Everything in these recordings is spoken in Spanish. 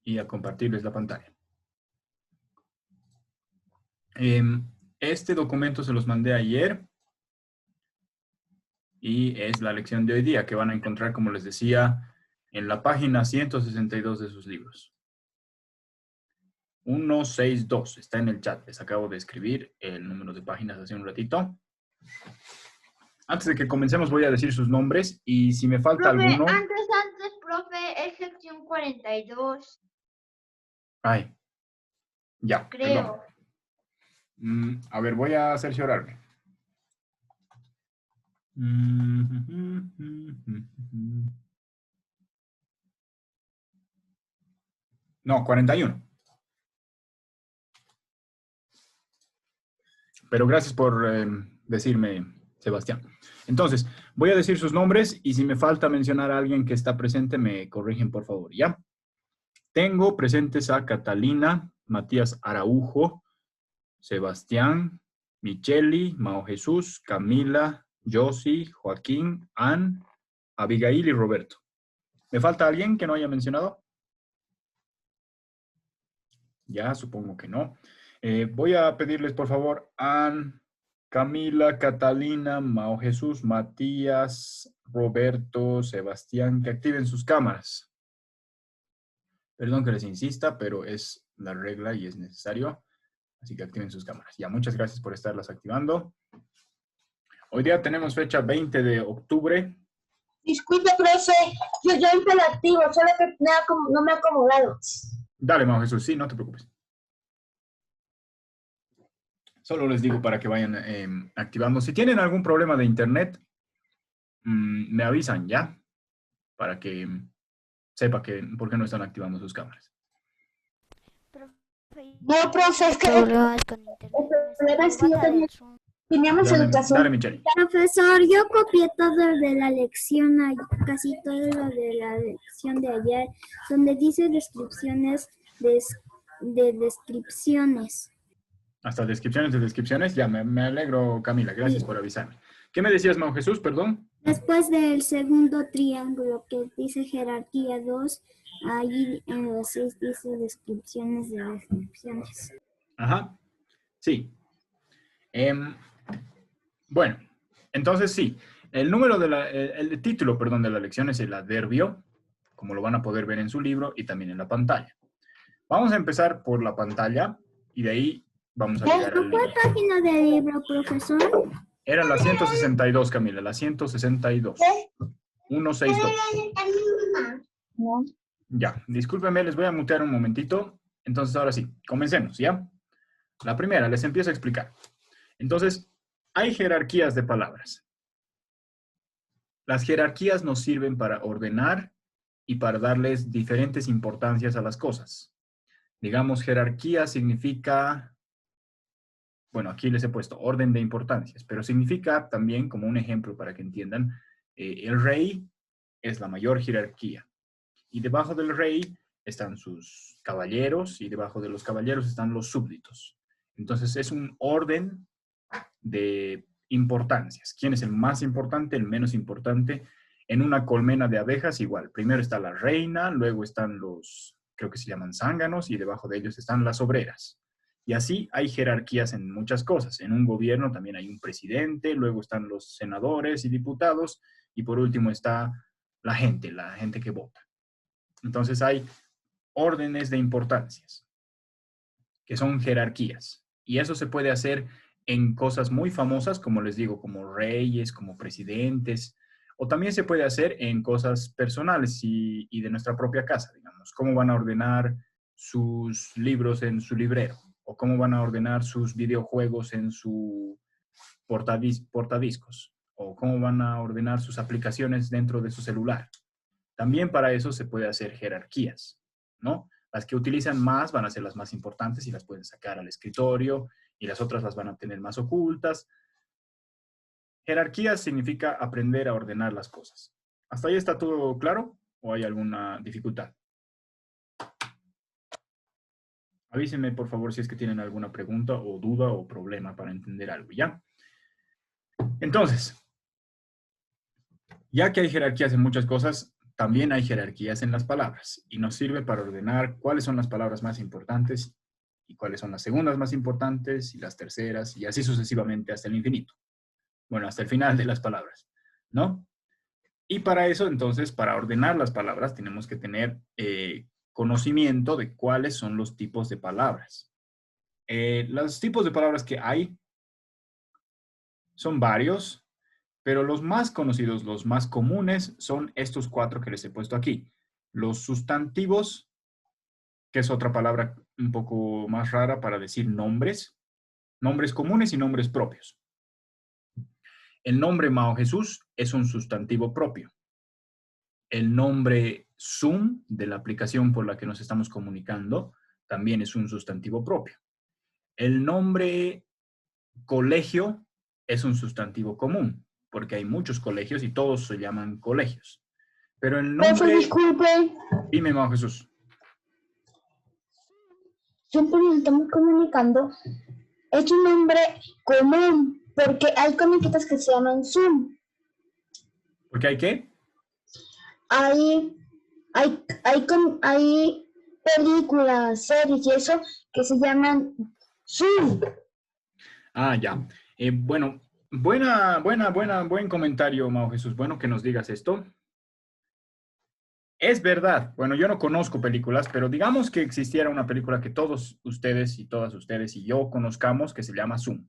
Y a compartirles la pantalla. Este documento se los mandé ayer y es la lección de hoy día que van a encontrar, como les decía, en la página 162 de sus libros. 162, está en el chat. Les acabo de escribir el número de páginas hace un ratito. Antes de que comencemos voy a decir sus nombres y si me falta profe, alguno... Antes, profe, es sección 42. Ay, ya, Creo. perdón. A ver, voy a cerciorarme. No, 41. Pero gracias por decirme, Sebastián. Entonces, voy a decir sus nombres y si me falta mencionar a alguien que está presente, me corrigen, por favor, ¿ya? Tengo presentes a Catalina, Matías Araujo, Sebastián, Micheli, Mao Jesús, Camila, Josie, Joaquín, Ann, Abigail y Roberto. ¿Me falta alguien que no haya mencionado? Ya, supongo que no. Voy a pedirles, por favor, Ann, Camila, Catalina, Mao Jesús, Matías, Roberto, Sebastián, que activen sus cámaras. Perdón que les insista, pero es la regla y es necesario. Así que activen sus cámaras. Ya, muchas gracias por estarlas activando. Hoy día tenemos fecha 20 de octubre. Disculpe, profe, yo ya hice el activo, solo que no me ha acomodado. Dale, Mao Jesús, sí, no te preocupes. Solo les digo para que vayan activando. Si tienen algún problema de internet, me avisan, ¿ya? Para que sepa por qué no están activando sus cámaras. No, profe, es que el problema es que yo teníamos educación. Dale, Michelle. Profesor, yo copié todo de la lección, casi todo lo de la lección de ayer, donde dice descripciones de descripciones. Hasta descripciones de descripciones. Ya, me alegro, Camila. Gracias por avisarme. ¿Qué me decías, Mao Jesús? Perdón. Después del segundo triángulo que dice jerarquía 2, allí en los 6 dice descripciones de descripciones. Ajá. Sí. Bueno, entonces sí. El título, perdón, de la lección es el adverbio, como lo van a poder ver en su libro y también en la pantalla. Vamos a empezar por la pantalla y de ahí vamos a llegar al libro. ¿Cuál página del libro, profesor? Era la 162, Camila, la 162. 162. No. Ya, discúlpenme, les voy a mutear un momentito. Entonces, ahora sí, comencemos, ¿ya? La primera, les empiezo a explicar. Entonces, hay jerarquías de palabras. Las jerarquías nos sirven para ordenar y para darles diferentes importancias a las cosas. Digamos, jerarquía significa, bueno, aquí les he puesto orden de importancias, pero significa también, como un ejemplo para que entiendan, el rey es la mayor jerarquía. Y debajo del rey están sus caballeros y debajo de los caballeros están los súbditos. Entonces es un orden de importancias. ¿Quién es el más importante, el menos importante? En una colmena de abejas igual. Primero está la reina, luego están los, creo que se llaman zánganos, y debajo de ellos están las obreras. Y así hay jerarquías en muchas cosas. En un gobierno también hay un presidente, luego están los senadores y diputados, y por último está la gente que vota. Entonces hay órdenes de importancias, que son jerarquías. Y eso se puede hacer en cosas muy famosas, como les digo, como reyes, como presidentes, o también se puede hacer en cosas personales y de nuestra propia casa, digamos. Cómo van a ordenar sus libros en su librero, o cómo van a ordenar sus videojuegos en su portadiscos, o cómo van a ordenar sus aplicaciones dentro de su celular. También para eso se puede hacer jerarquías, ¿no? Las que utilizan más van a ser las más importantes y las pueden sacar al escritorio y las otras las van a tener más ocultas. Jerarquías significa aprender a ordenar las cosas. ¿Hasta ahí está todo claro o hay alguna dificultad? Avísenme, por favor, si es que tienen alguna pregunta o duda o problema para entender algo, ¿ya? Entonces, ya que hay jerarquías en muchas cosas, también hay jerarquías en las palabras y nos sirve para ordenar cuáles son las palabras más importantes y cuáles son las segundas más importantes y las terceras y así sucesivamente hasta el infinito. Bueno, hasta el final de las palabras, ¿no? Y para eso, entonces, para ordenar las palabras, tenemos que tener conocimiento de cuáles son los tipos de palabras. Los tipos de palabras que hay son varios, pero los más conocidos, los más comunes, son estos 4 que les he puesto aquí. Los sustantivos, que es otra palabra un poco más rara para decir nombres, nombres comunes y nombres propios. El nombre Mao Jesús es un sustantivo propio. El nombre Zoom, de la aplicación por la que nos estamos comunicando, también es un sustantivo propio. El nombre colegio es un sustantivo común, porque hay muchos colegios y todos se llaman colegios. Pero el nombre... Disculpe, Dime, Mao Jesús. siempre nos estamos comunicando. Es un nombre común, porque hay comiquitas que se llaman Zoom. ¿Por qué hay qué? Hay películas, series y eso que se llaman Zoom. Ah, ya. Bueno, buen comentario, Mao Jesús. Bueno que nos digas esto. Es verdad. Bueno, yo no conozco películas, pero digamos que existiera una película que todos ustedes y todas ustedes y yo conozcamos que se llama Zoom.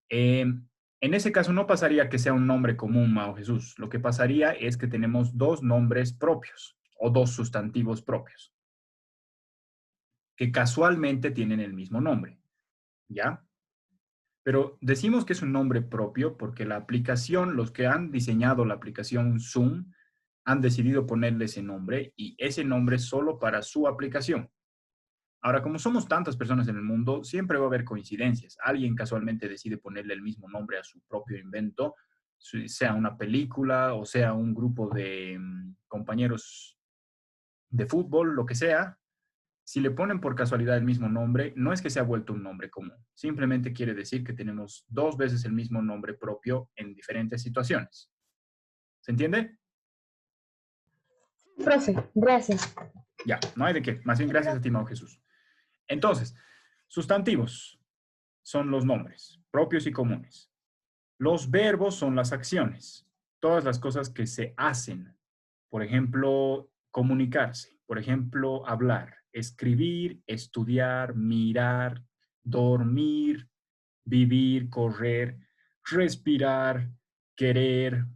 En ese caso no pasaría que sea un nombre común, Mao Jesús. Lo que pasaría es que tenemos 2 nombres propios o 2 sustantivos propios que casualmente tienen el mismo nombre. ¿Ya? Pero decimos que es un nombre propio porque la aplicación, los que han diseñado la aplicación Zoom, han decidido ponerle ese nombre y ese nombre es solo para su aplicación. Ahora, como somos tantas personas en el mundo, siempre va a haber coincidencias. Alguien casualmente decide ponerle el mismo nombre a su propio invento, sea una película o sea un grupo de compañeros de fútbol, lo que sea. Si le ponen por casualidad el mismo nombre, no es que se ha vuelto un nombre común. Simplemente quiere decir que tenemos 2 veces el mismo nombre propio en diferentes situaciones. ¿Se entiende? Profe, gracias. Ya, no hay de qué. Más bien gracias a ti, Mao Jesús. Entonces, sustantivos son los nombres, propios y comunes. Los verbos son las acciones, todas las cosas que se hacen. Por ejemplo, comunicarse. Por ejemplo, hablar, escribir, estudiar, mirar, dormir, vivir, correr, respirar, querer.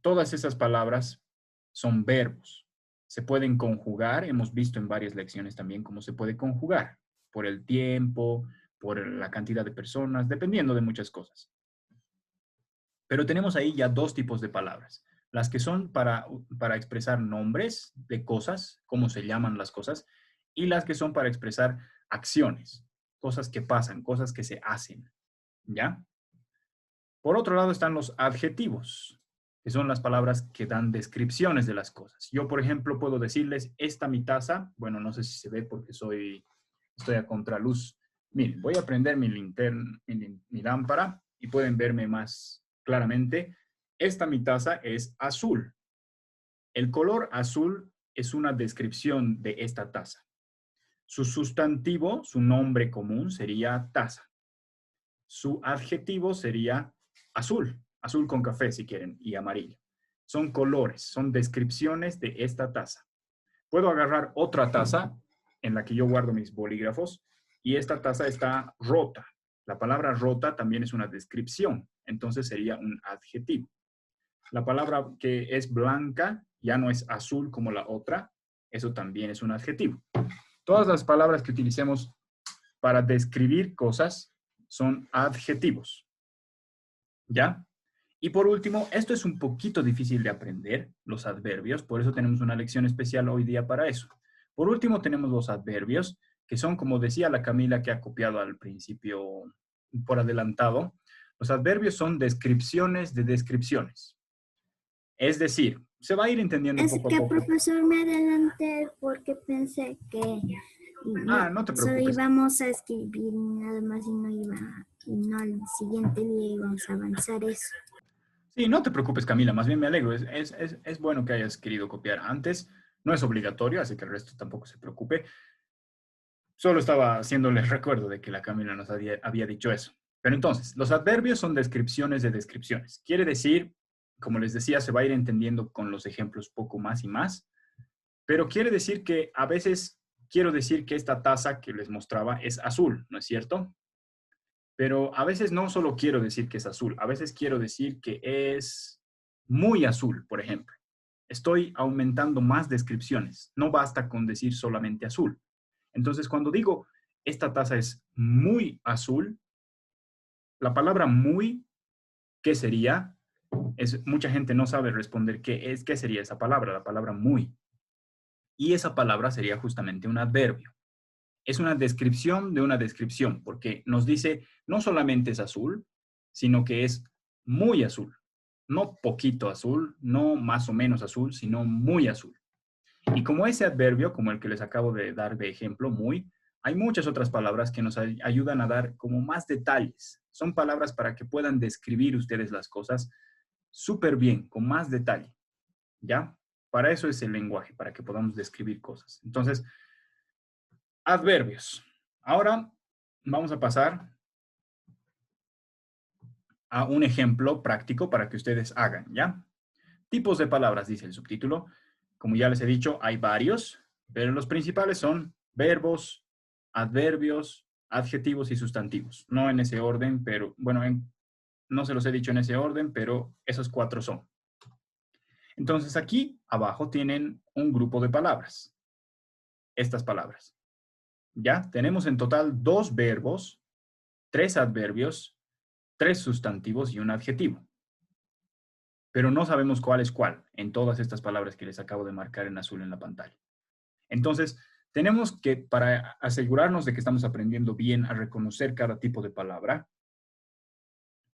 Todas esas palabras son verbos. Se pueden conjugar, hemos visto en varias lecciones también cómo se puede conjugar, por el tiempo, por la cantidad de personas, dependiendo de muchas cosas. Pero tenemos ahí ya 2 tipos de palabras. Las que son para expresar nombres de cosas, cómo se llaman las cosas, y las que son para expresar acciones, cosas que pasan, cosas que se hacen, ¿ya? Por otro lado están los adjetivos, que son las palabras que dan descripciones de las cosas. Yo, por ejemplo, puedo decirles, esta mi taza, bueno, no sé si se ve porque estoy a contraluz. Miren, voy a prender mi linterna, mi lámpara, y pueden verme más claramente. Esta mi taza es azul. El color azul es una descripción de esta taza. Su sustantivo, su nombre común sería taza. Su adjetivo sería azul, azul con café si quieren, y amarillo. Son colores, son descripciones de esta taza. Puedo agarrar otra taza en la que yo guardo mis bolígrafos y esta taza está rota. La palabra rota también es una descripción, entonces sería un adjetivo. La palabra que es blanca ya no es azul como la otra, eso también es un adjetivo. Todas las palabras que utilicemos para describir cosas son adjetivos. ¿Ya? Y por último, esto es un poquito difícil de aprender, los adverbios, por eso tenemos una lección especial hoy día para eso. Por último, tenemos los adverbios, que son, como decía la Camila que ha copiado al principio por adelantado, los adverbios son descripciones de descripciones. Es decir, se va a ir entendiendo Es poco a que, poco. profesor, me adelanté porque pensé que No te solo preocupes. íbamos a escribir nada más y no al siguiente día íbamos a avanzar eso. Sí, no te preocupes, Camila, más bien me alegro. Es bueno que hayas querido copiar antes. No es obligatorio, así que el resto tampoco se preocupe. Solo estaba haciéndoles recuerdo de que la Camila nos había dicho eso. Pero entonces, los adverbios son descripciones de descripciones. Quiere decir, como les decía, se va a ir entendiendo con los ejemplos poco más y más, pero quiere decir que a veces quiero decir que esta taza que les mostraba es azul, ¿no es cierto? Pero a veces no solo quiero decir que es azul, a veces quiero decir que es muy azul, por ejemplo. Estoy aumentando más descripciones. No basta con decir solamente azul. Entonces, cuando digo esta taza es muy azul, la palabra muy, ¿qué sería? Mucha gente no sabe responder qué sería esa palabra, la palabra muy. Y esa palabra sería justamente un adverbio. Es una descripción de una descripción, porque nos dice no solamente es azul, sino que es muy azul. No poquito azul, no más o menos azul, sino muy azul. Y como ese adverbio, como el que les acabo de dar de ejemplo, muy, hay muchas otras palabras que nos ayudan a dar como más detalles. Son palabras para que puedan describir ustedes las cosas súper bien, con más detalle. ¿Ya? Para eso es el lenguaje, para que podamos describir cosas. Entonces, adverbios. Ahora vamos a pasar a un ejemplo práctico para que ustedes hagan, ¿ya? Tipos de palabras, dice el subtítulo. Como ya les he dicho, hay varios, pero los principales son verbos, adverbios, adjetivos y sustantivos. No en ese orden, pero bueno, no se los he dicho en ese orden, pero esos 4 son. Entonces aquí abajo tienen un grupo de palabras. Estas palabras. ¿Ya? Tenemos en total 2 verbos, 3 adverbios, 3 sustantivos y un adjetivo. Pero no sabemos cuál es cuál en todas estas palabras que les acabo de marcar en azul en la pantalla. Entonces, tenemos que, para asegurarnos de que estamos aprendiendo bien a reconocer cada tipo de palabra,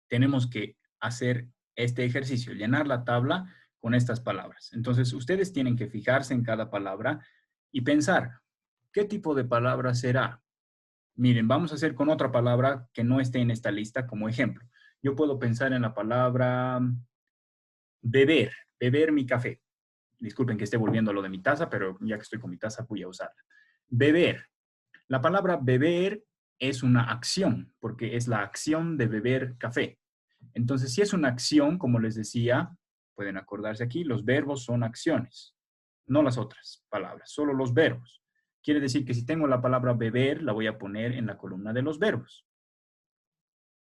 tenemos que hacer este ejercicio, llenar la tabla con estas palabras. Entonces, ustedes tienen que fijarse en cada palabra y pensar, ¿qué tipo de palabra será? Miren, vamos a hacer con otra palabra que no esté en esta lista como ejemplo. Yo puedo pensar en la palabra beber mi café. Disculpen que esté volviendo a lo de mi taza, pero ya que estoy con mi taza voy a usarla. Beber. La palabra beber es una acción, porque es la acción de beber café. Entonces, si es una acción, como les decía, pueden acordarse aquí, los verbos son acciones, no las otras palabras, solo los verbos. Quiere decir que si tengo la palabra beber, la voy a poner en la columna de los verbos.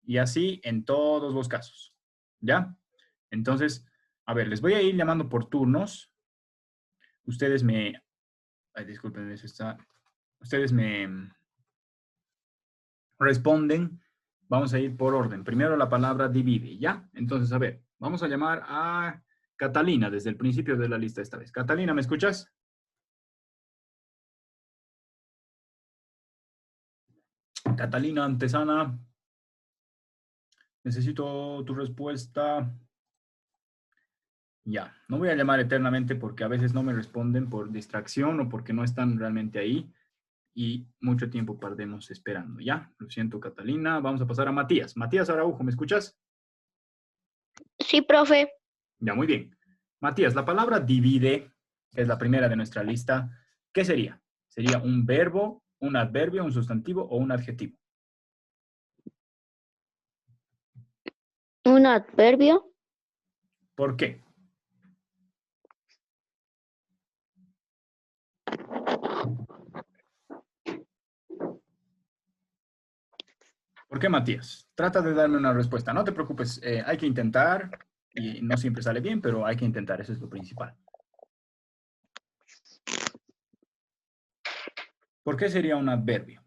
Y así en todos los casos. ¿Ya? Entonces, a ver, les voy a ir llamando por turnos. Ustedes me... Ay, disculpen, eso está... Ustedes me responden. Vamos a ir por orden. Primero la palabra divide, ¿ya? Entonces, a ver, vamos a llamar a Catalina desde el principio de la lista esta vez. Catalina, ¿me escuchas? Catalina Antesana, necesito tu respuesta. Ya, no voy a llamar eternamente porque a veces no me responden por distracción o porque no están realmente ahí y mucho tiempo perdemos esperando. Ya, lo siento, Catalina. Vamos a pasar a Matías. Matías Araujo, ¿me escuchas? Sí, profe. Ya, muy bien. Matías, la palabra divide, que es la primera de nuestra lista, ¿qué sería? ¿Sería un verbo, un adverbio, un sustantivo o un adjetivo? Un adverbio. ¿Por qué? ¿Por qué, Matías? Trata de darme una respuesta. No te preocupes, hay que intentar y no siempre sale bien, pero hay que intentar, eso es lo principal. ¿Por qué sería un adverbio?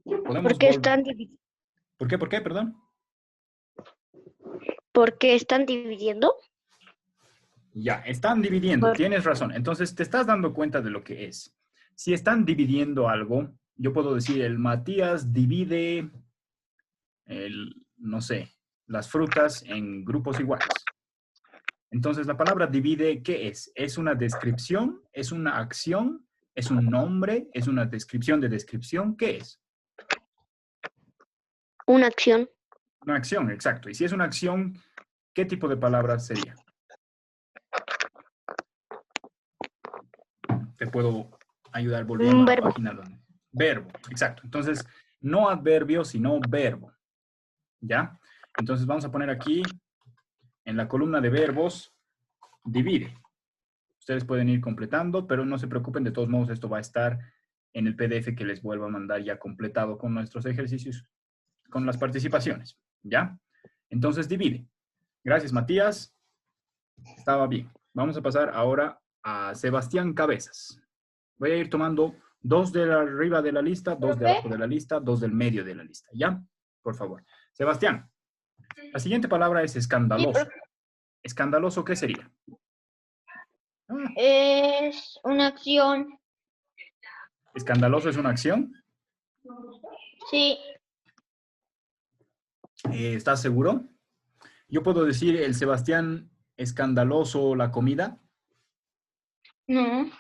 Porque están dividiendo. ¿Por qué? ¿Por qué? Perdón. ¿Por qué están dividiendo? Ya, están dividiendo, tienes razón. Entonces, te estás dando cuenta de lo que es. Si están dividiendo algo, yo puedo decir, el Matías divide, no sé, las frutas en grupos iguales. Entonces, la palabra divide, ¿qué es? ¿Es una descripción? ¿Es una acción? ¿Es un nombre? ¿Es una descripción de descripción? ¿Qué es? Una acción. Una acción, exacto. Y si es una acción, ¿qué tipo de palabra sería? Te puedo ayudar volviendo a la verbo. página donde... Verbo, exacto. Entonces, no adverbio, sino verbo. ¿Ya? Entonces vamos a poner aquí, en la columna de verbos, divide. Ustedes pueden ir completando, pero no se preocupen, de todos modos esto va a estar en el PDF que les vuelvo a mandar ya completado con nuestros ejercicios, con las participaciones. ¿Ya? Entonces divide. Gracias, Matías. Estaba bien. Vamos a pasar ahora a Sebastián Cabezas. Voy a ir tomando 2 de arriba de la lista, 2 de abajo de la lista, 2 del medio de la lista. ¿Ya? Por favor. Sebastián, la siguiente palabra es escandaloso. ¿Escandaloso qué sería? Es una acción. ¿Escandaloso es una acción? Sí. ¿Estás seguro? Yo puedo decir el Sebastián escandaloso la comida, No.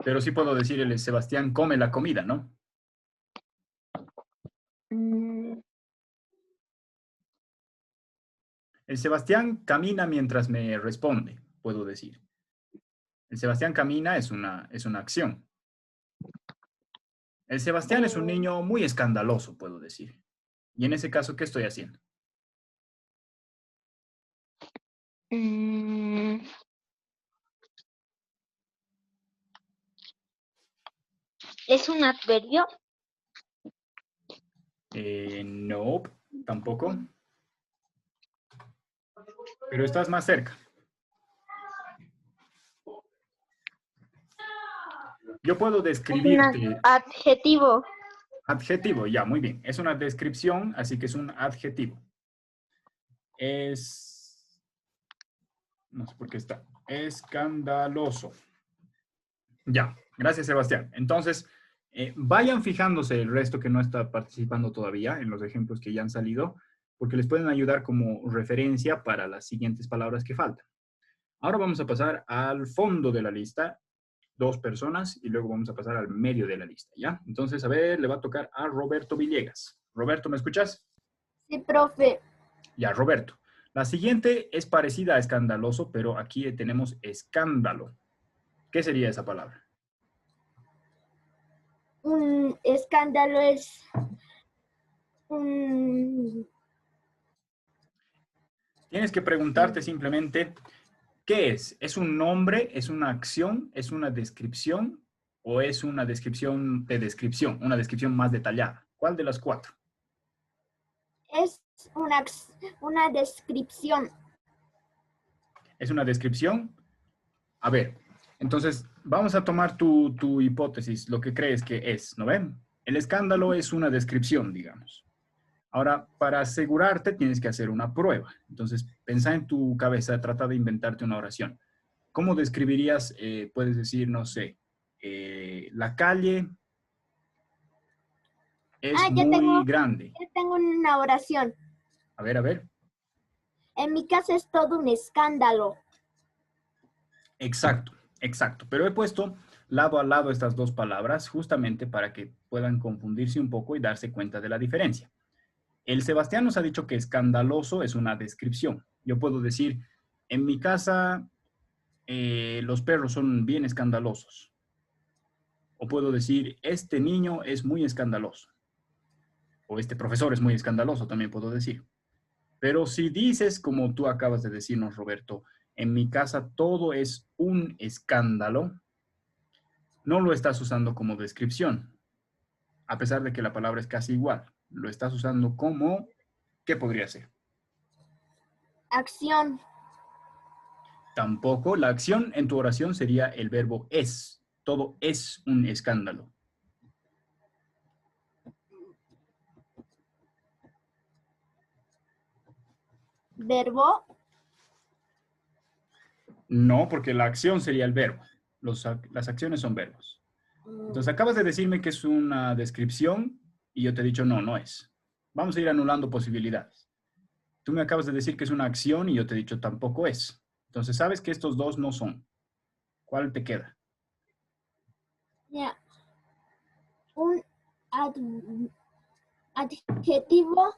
pero sí puedo decir el Sebastián come la comida, ¿no? Mm, El Sebastián camina mientras me responde, puedo decir. El Sebastián camina es una acción. El Sebastián es un niño muy escandaloso, puedo decir. Y en ese caso, ¿qué estoy haciendo? mm, ¿Es un adverbio? No, tampoco. Pero estás más cerca. Yo puedo Es un describirte... adjetivo. Adjetivo, ya, muy bien. Es una descripción, así que es un adjetivo. Es... No sé por qué está. Escandaloso. Ya, gracias, Sebastián. Entonces, vayan fijándose el resto que no está participando todavía en los ejemplos que ya han salido, porque les pueden ayudar como referencia para las siguientes palabras que faltan. Ahora vamos a pasar al fondo de la lista, 2 personas, y luego vamos a pasar al medio de la lista, ¿ya? Entonces, a ver, le va a tocar a Roberto Villegas. Roberto, ¿me escuchas? Sí, profe. Ya, Roberto. La siguiente es parecida a escandaloso, pero aquí tenemos escándalo. ¿Qué sería esa palabra? Un escándalo es un... Tienes que preguntarte simplemente, ¿qué es? ¿Es un nombre? ¿Es una acción? ¿Es una descripción? ¿O es una descripción de descripción? Una descripción más detallada. ¿Cuál de las 4? Es una descripción. ¿Es una descripción? A ver, entonces vamos a tomar tu hipótesis, lo que crees que es, ¿no ven? El escándalo es una descripción, digamos. Ahora, para asegurarte, tienes que hacer una prueba. Entonces, pensá en tu cabeza, trata de inventarte una oración. ¿Cómo describirías, puedes decir, no sé, la calle es Ya muy grande? tengo una oración. A ver, a ver. En mi casa es todo un escándalo. Exacto, exacto. Pero he puesto lado a lado estas 2 palabras justamente para que puedan confundirse un poco y darse cuenta de la diferencia. El Sebastián nos ha dicho que escandaloso es una descripción. Yo puedo decir, en mi casa los perros son bien escandalosos. O puedo decir, este niño es muy escandaloso. O este profesor es muy escandaloso, también puedo decir. Pero si dices, como tú acabas de decirnos, Roberto, en mi casa todo es un escándalo, no lo estás usando como descripción, a pesar de que la palabra es casi igual. Lo estás usando como, ¿qué podría ser? Acción. Tampoco. La acción en tu oración sería el verbo es. Todo es un escándalo. Verbo. No, porque la acción sería el verbo. Las acciones son verbos. Entonces acabas de decirme que es una descripción y yo te he dicho no, no es. Vamos a ir anulando posibilidades. Tú me acabas de decir que es una acción y yo te he dicho tampoco es. Entonces sabes que estos 2 no son. ¿Cuál te queda? Ya. Un adjetivo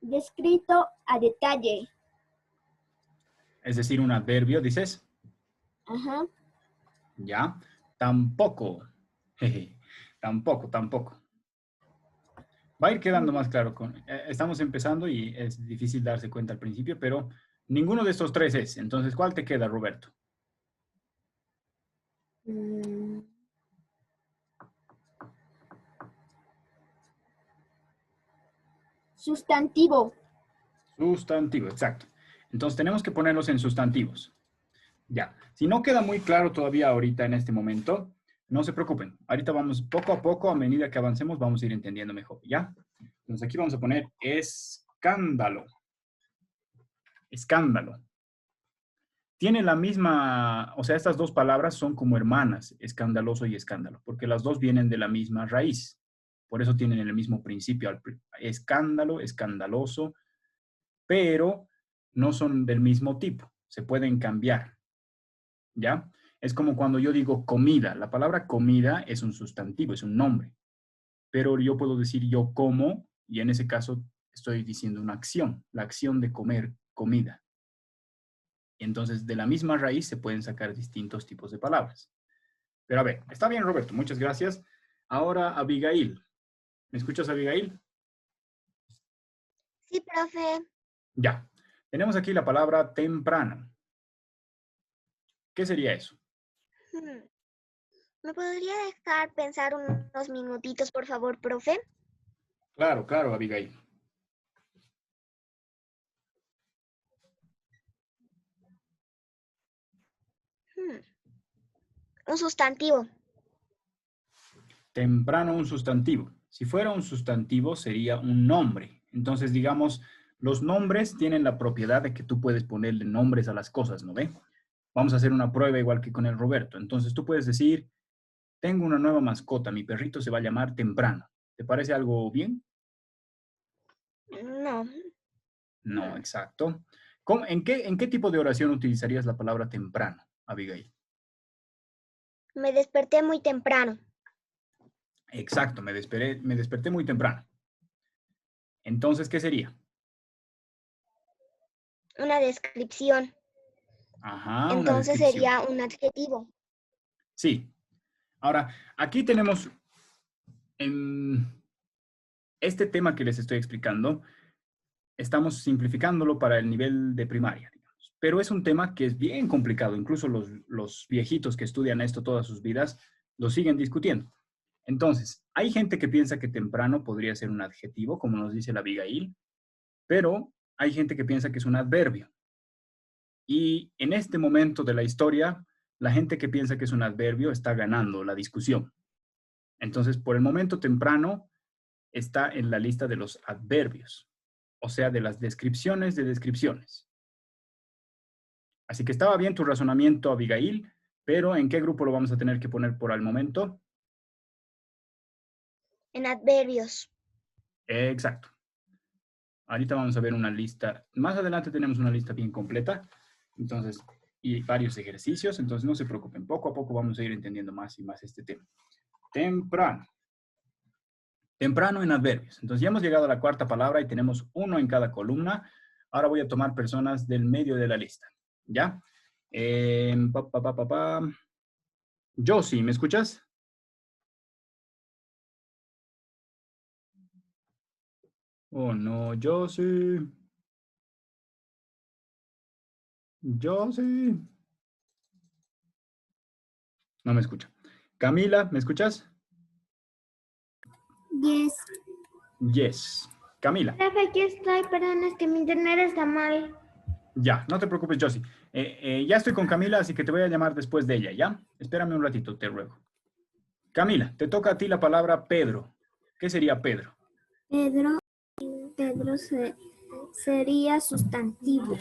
descrito a detalle. Es decir, un adverbio, dices. Ajá. Ya. Tampoco. Jeje. Tampoco, tampoco. Va a ir quedando más claro. Estamos empezando y es difícil darse cuenta al principio, pero ninguno de estos tres es. Entonces, ¿cuál te queda, Roberto? Sustantivo. Sustantivo, exacto. Entonces, tenemos que ponerlos en sustantivos. Ya. Si no queda muy claro todavía ahorita en este momento, no se preocupen. Ahorita vamos poco a poco, a medida que avancemos, vamos a ir entendiendo mejor, ¿ya? Entonces, aquí vamos a poner escándalo. Escándalo. Tienen la misma, o sea, estas dos palabras son como hermanas, escandaloso y escándalo, porque las dos vienen de la misma raíz. Por eso tienen el mismo principio, escándalo, escandaloso, pero no son del mismo tipo, se pueden cambiar, ¿ya? Es como cuando yo digo comida, la palabra comida es un sustantivo, es un nombre, pero yo puedo decir yo como, y en ese caso estoy diciendo una acción, la acción de comer comida. Entonces, de la misma raíz se pueden sacar distintos tipos de palabras. Pero a ver, está bien, Roberto, muchas gracias. Ahora, Abigail. ¿Me escuchas, Abigail? Sí, profe. Ya. Tenemos aquí la palabra temprano. ¿Qué sería eso? ¿Me podría dejar pensar unos minutitos, por favor, profe? Claro, claro, Abigail. Un sustantivo. Temprano, un sustantivo. Si fuera un sustantivo, sería un nombre. Entonces, digamos, los nombres tienen la propiedad de que tú puedes ponerle nombres a las cosas, ¿no ve? Vamos a hacer una prueba igual que con el Roberto. Entonces, tú puedes decir, tengo una nueva mascota, mi perrito se va a llamar Temprano. ¿Te parece algo bien? No. No, exacto. ¿En qué tipo de oración utilizarías la palabra temprano, Abigail? Me desperté muy temprano. Exacto, me desperté muy temprano. Entonces, ¿qué sería? Una descripción. Ajá, una Entonces descripción. sería un adjetivo. Sí. Ahora, aquí tenemos en este tema que les estoy explicando, estamos simplificándolo para el nivel de primaria, digamos. Pero es un tema que es bien complicado. Incluso los viejitos que estudian esto todas sus vidas lo siguen discutiendo. Entonces, hay gente que piensa que temprano podría ser un adjetivo, como nos dice la Abigail, pero hay gente que piensa que es un adverbio. Y en este momento de la historia, la gente que piensa que es un adverbio está ganando la discusión. Entonces, por el momento temprano, está en la lista de los adverbios, o sea, de las descripciones de descripciones. Así que estaba bien tu razonamiento, Abigail, pero ¿en qué grupo lo vamos a tener que poner por el momento? En adverbios. Exacto. Ahorita vamos a ver una lista. Más adelante tenemos una lista bien completa. Entonces, y varios ejercicios. Entonces, no se preocupen. Poco a poco vamos a ir entendiendo más y más este tema. Temprano. Temprano en adverbios. Entonces, ya hemos llegado a la cuarta palabra y tenemos uno en cada columna. Ahora voy a tomar personas del medio de la lista. ¿Ya? Josie, ¿me escuchas? Oh, no, Josie. Josie. No me escucha. Camila, ¿me escuchas? Yes. Yes. Camila. Profe, aquí estoy. Perdón, es que mi internet está mal. Ya, no te preocupes, Josie. Ya estoy con Camila, así que te voy a llamar después de ella, ¿ya? Espérame un ratito, te ruego. Camila, te toca a ti la palabra Pedro. ¿Qué sería Pedro? Pedro sería sustantivo.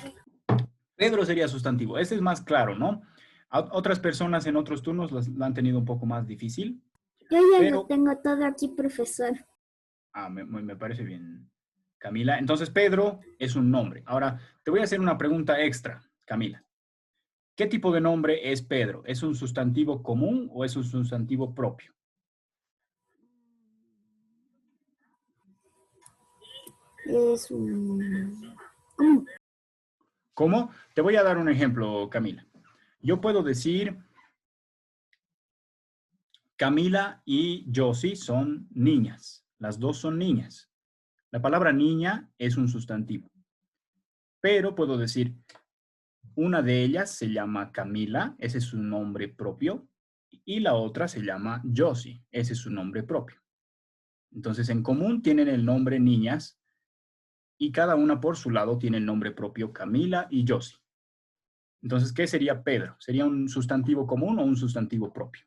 Pedro sería sustantivo. Este es más claro, ¿no? Otras personas en otros turnos la han tenido un poco más difícil. Yo ya Pero, lo tengo todo aquí, profesor. me parece bien, Camila. Entonces, Pedro es un nombre. Ahora, te voy a hacer una pregunta extra, Camila. ¿Qué tipo de nombre es Pedro? ¿Es un sustantivo común o es un sustantivo propio? Es un... ¿Cómo? Te voy a dar un ejemplo, Camila. Yo puedo decir, Camila y Josie son niñas. Las dos son niñas. La palabra niña es un sustantivo. Pero puedo decir, una de ellas se llama Camila, ese es su nombre propio, y la otra se llama Josie, ese es su nombre propio. Entonces, en común tienen el nombre niñas y cada una por su lado tiene el nombre propio Camila y Josie. Entonces, ¿qué sería Pedro? ¿Sería un sustantivo común o un sustantivo propio?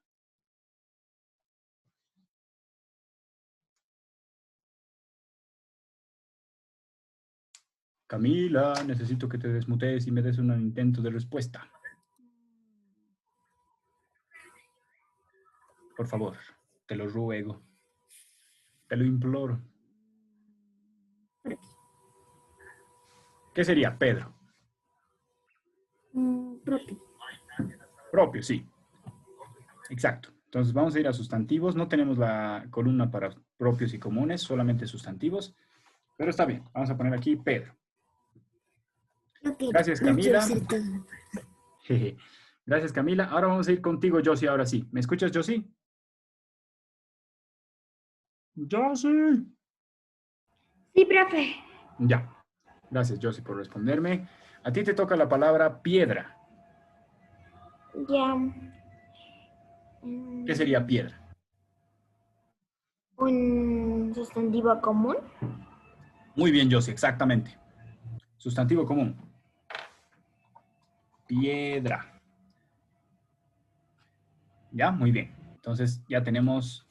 Camila, necesito que te desmutees y me des un intento de respuesta. Por favor, te lo ruego. Te lo imploro. ¿Qué sería Pedro? propio. Propio, sí. Exacto. Entonces vamos a ir a sustantivos. No tenemos la columna para propios y comunes, solamente sustantivos. Pero está bien. Vamos a poner aquí Pedro. Ok, Gracias, no quiero Camila. hacer todo. Jeje. Gracias, Camila. Ahora vamos a ir contigo, Josie, ahora sí. ¿Me escuchas, Josie? Josie. Sí, profe. Ya. Gracias, Josie, por responderme. A ti te toca la palabra piedra. Ya. ¿Qué sería piedra? Un sustantivo común. Muy bien, Josie, exactamente. Sustantivo común. Piedra. Ya, muy bien. Entonces ya tenemos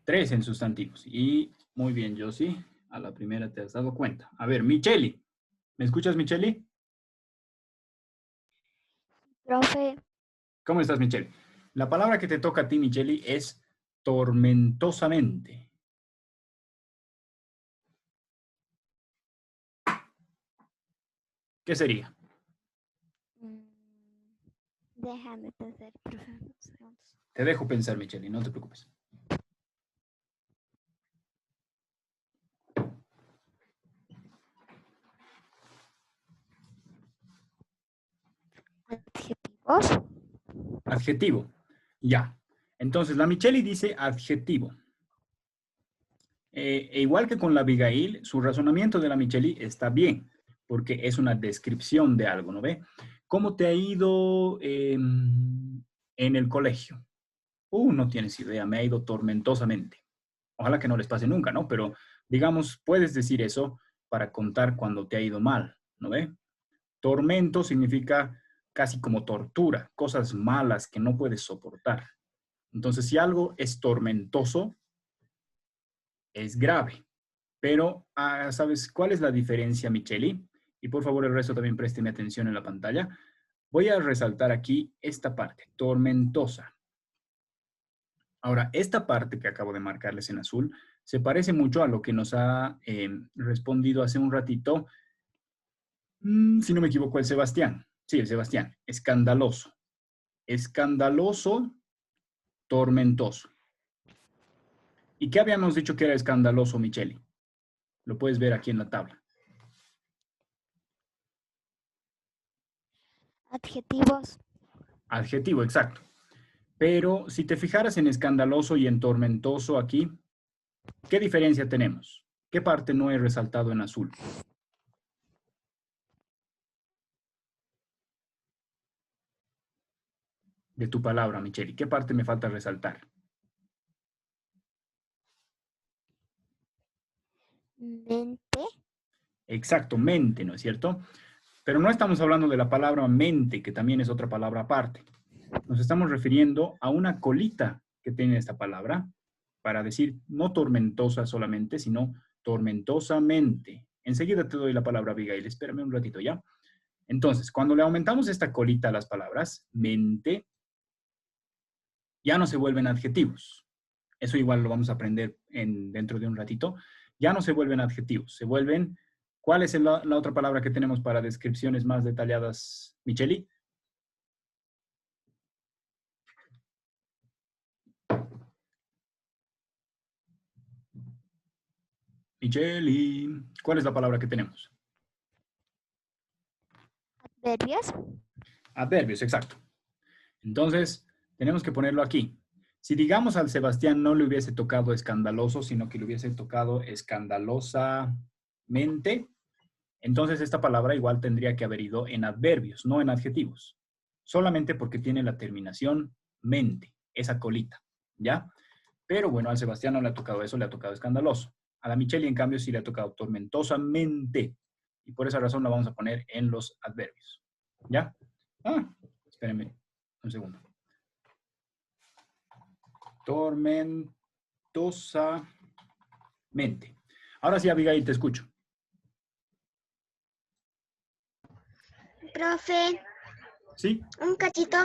3 en sustantivos. Y muy bien, Josie. A la primera te has dado cuenta. A ver, Micheli. ¿Me escuchas, Micheli? Profe. ¿Cómo estás, Micheli? La palabra que te toca a ti, Micheli, es tormentosamente. ¿Qué sería? Déjame pensar, profe, unos segundos. Te dejo pensar, Micheli, no te preocupes. Adjetivos. Adjetivo. Ya. Entonces, la Micheli dice adjetivo. E igual que con la Abigail, su razonamiento de la Micheli está bien, porque es una descripción de algo, ¿no ve? ¿Cómo te ha ido en el colegio? No tienes idea, me ha ido tormentosamente. Ojalá que no les pase nunca, ¿no? Pero, digamos, puedes decir eso para contar cuando te ha ido mal, ¿no ve? Tormento significa casi como tortura, cosas malas que no puedes soportar. Entonces, si algo es tormentoso, es grave. Pero, ¿sabes cuál es la diferencia, Micheli? Y por favor, el resto también présteme atención en la pantalla. Voy a resaltar aquí esta parte, tormentosa. Ahora, esta parte que acabo de marcarles en azul se parece mucho a lo que nos ha respondido hace un ratito, si no me equivoco, el Sebastián. Sí, el Sebastián. Escandaloso. Escandaloso, tormentoso. ¿Y qué habíamos dicho que era escandaloso, Micheli? Lo puedes ver aquí en la tabla. Adjetivos. Adjetivo, exacto. Pero si te fijaras en escandaloso y en tormentoso aquí, ¿qué diferencia tenemos? ¿Qué parte no he resaltado en azul? De tu palabra, Micheli. ¿Qué parte me falta resaltar? Mente. Exacto, mente, ¿no es cierto? Pero no estamos hablando de la palabra mente, que también es otra palabra aparte. Nos estamos refiriendo a una colita que tiene esta palabra para decir no tormentosa solamente, sino tormentosamente. Enseguida te doy la palabra, Abigail. Espérame un ratito, ¿ya? Entonces, cuando le aumentamos esta colita a las palabras, mente, ya no se vuelven adjetivos. Eso igual lo vamos a aprender dentro de un ratito. Ya no se vuelven adjetivos, se vuelven... ¿Cuál es la otra palabra que tenemos para descripciones más detalladas, Micheli? Michelle, ¿y cuál es la palabra que tenemos? Adverbios. Adverbios, exacto. Entonces, tenemos que ponerlo aquí. Si digamos al Sebastián no le hubiese tocado escandaloso, sino que le hubiese tocado escandalosamente, entonces esta palabra igual tendría que haber ido en adverbios, no en adjetivos. Solamente porque tiene la terminación mente, esa colita, ¿ya? Pero bueno, al Sebastián no le ha tocado eso, le ha tocado escandaloso. A la Michelle, en cambio, sí le ha tocado tormentosamente. Y por esa razón la vamos a poner en los adverbios. ¿Ya? Espérenme un segundo. Tormentosamente. Ahora sí, Abigail, te escucho. Profe, ¿Sí? un cachito.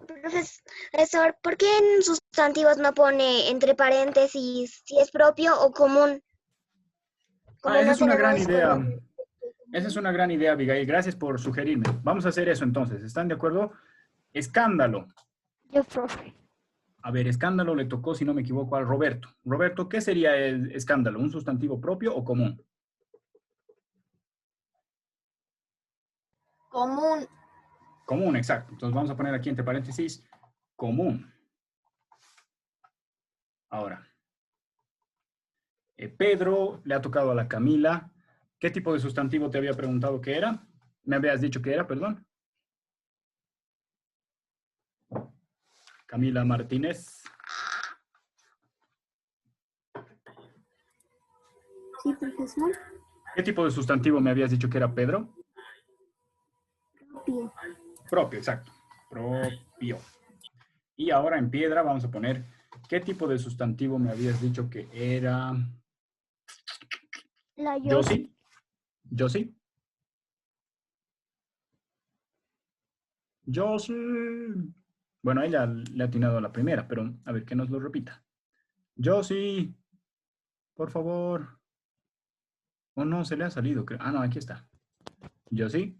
Profesor, ¿por qué en sustantivos no pone entre paréntesis si es propio o común? Como Esa no es una gran tenemos idea. como... Esa es una gran idea, Abigail. Gracias por sugerirme. Vamos a hacer eso entonces. ¿Están de acuerdo? Escándalo. Yo, profe. A ver, escándalo le tocó, si no me equivoco, al Roberto. Roberto, ¿qué sería el escándalo? ¿Un sustantivo propio o común? Común. Común, exacto. Entonces vamos a poner aquí entre paréntesis, común. Ahora, Pedro le ha tocado a la Camila. ¿Qué tipo de sustantivo te había preguntado que era? Me habías dicho que era, perdón. Camila Martínez. Sí, profesor. ¿Qué tipo de sustantivo me habías dicho que era Pedro? Propio. Propio, exacto. Propio. Y ahora en piedra vamos a poner, ¿qué tipo de sustantivo me habías dicho que era? La Josie. Josie. Josie. Bueno, ella le ha atinado a la primera, pero a ver, que nos lo repita. Josie, por favor. Oh, no, se le ha salido, creo. Ah, no, aquí está. Josie.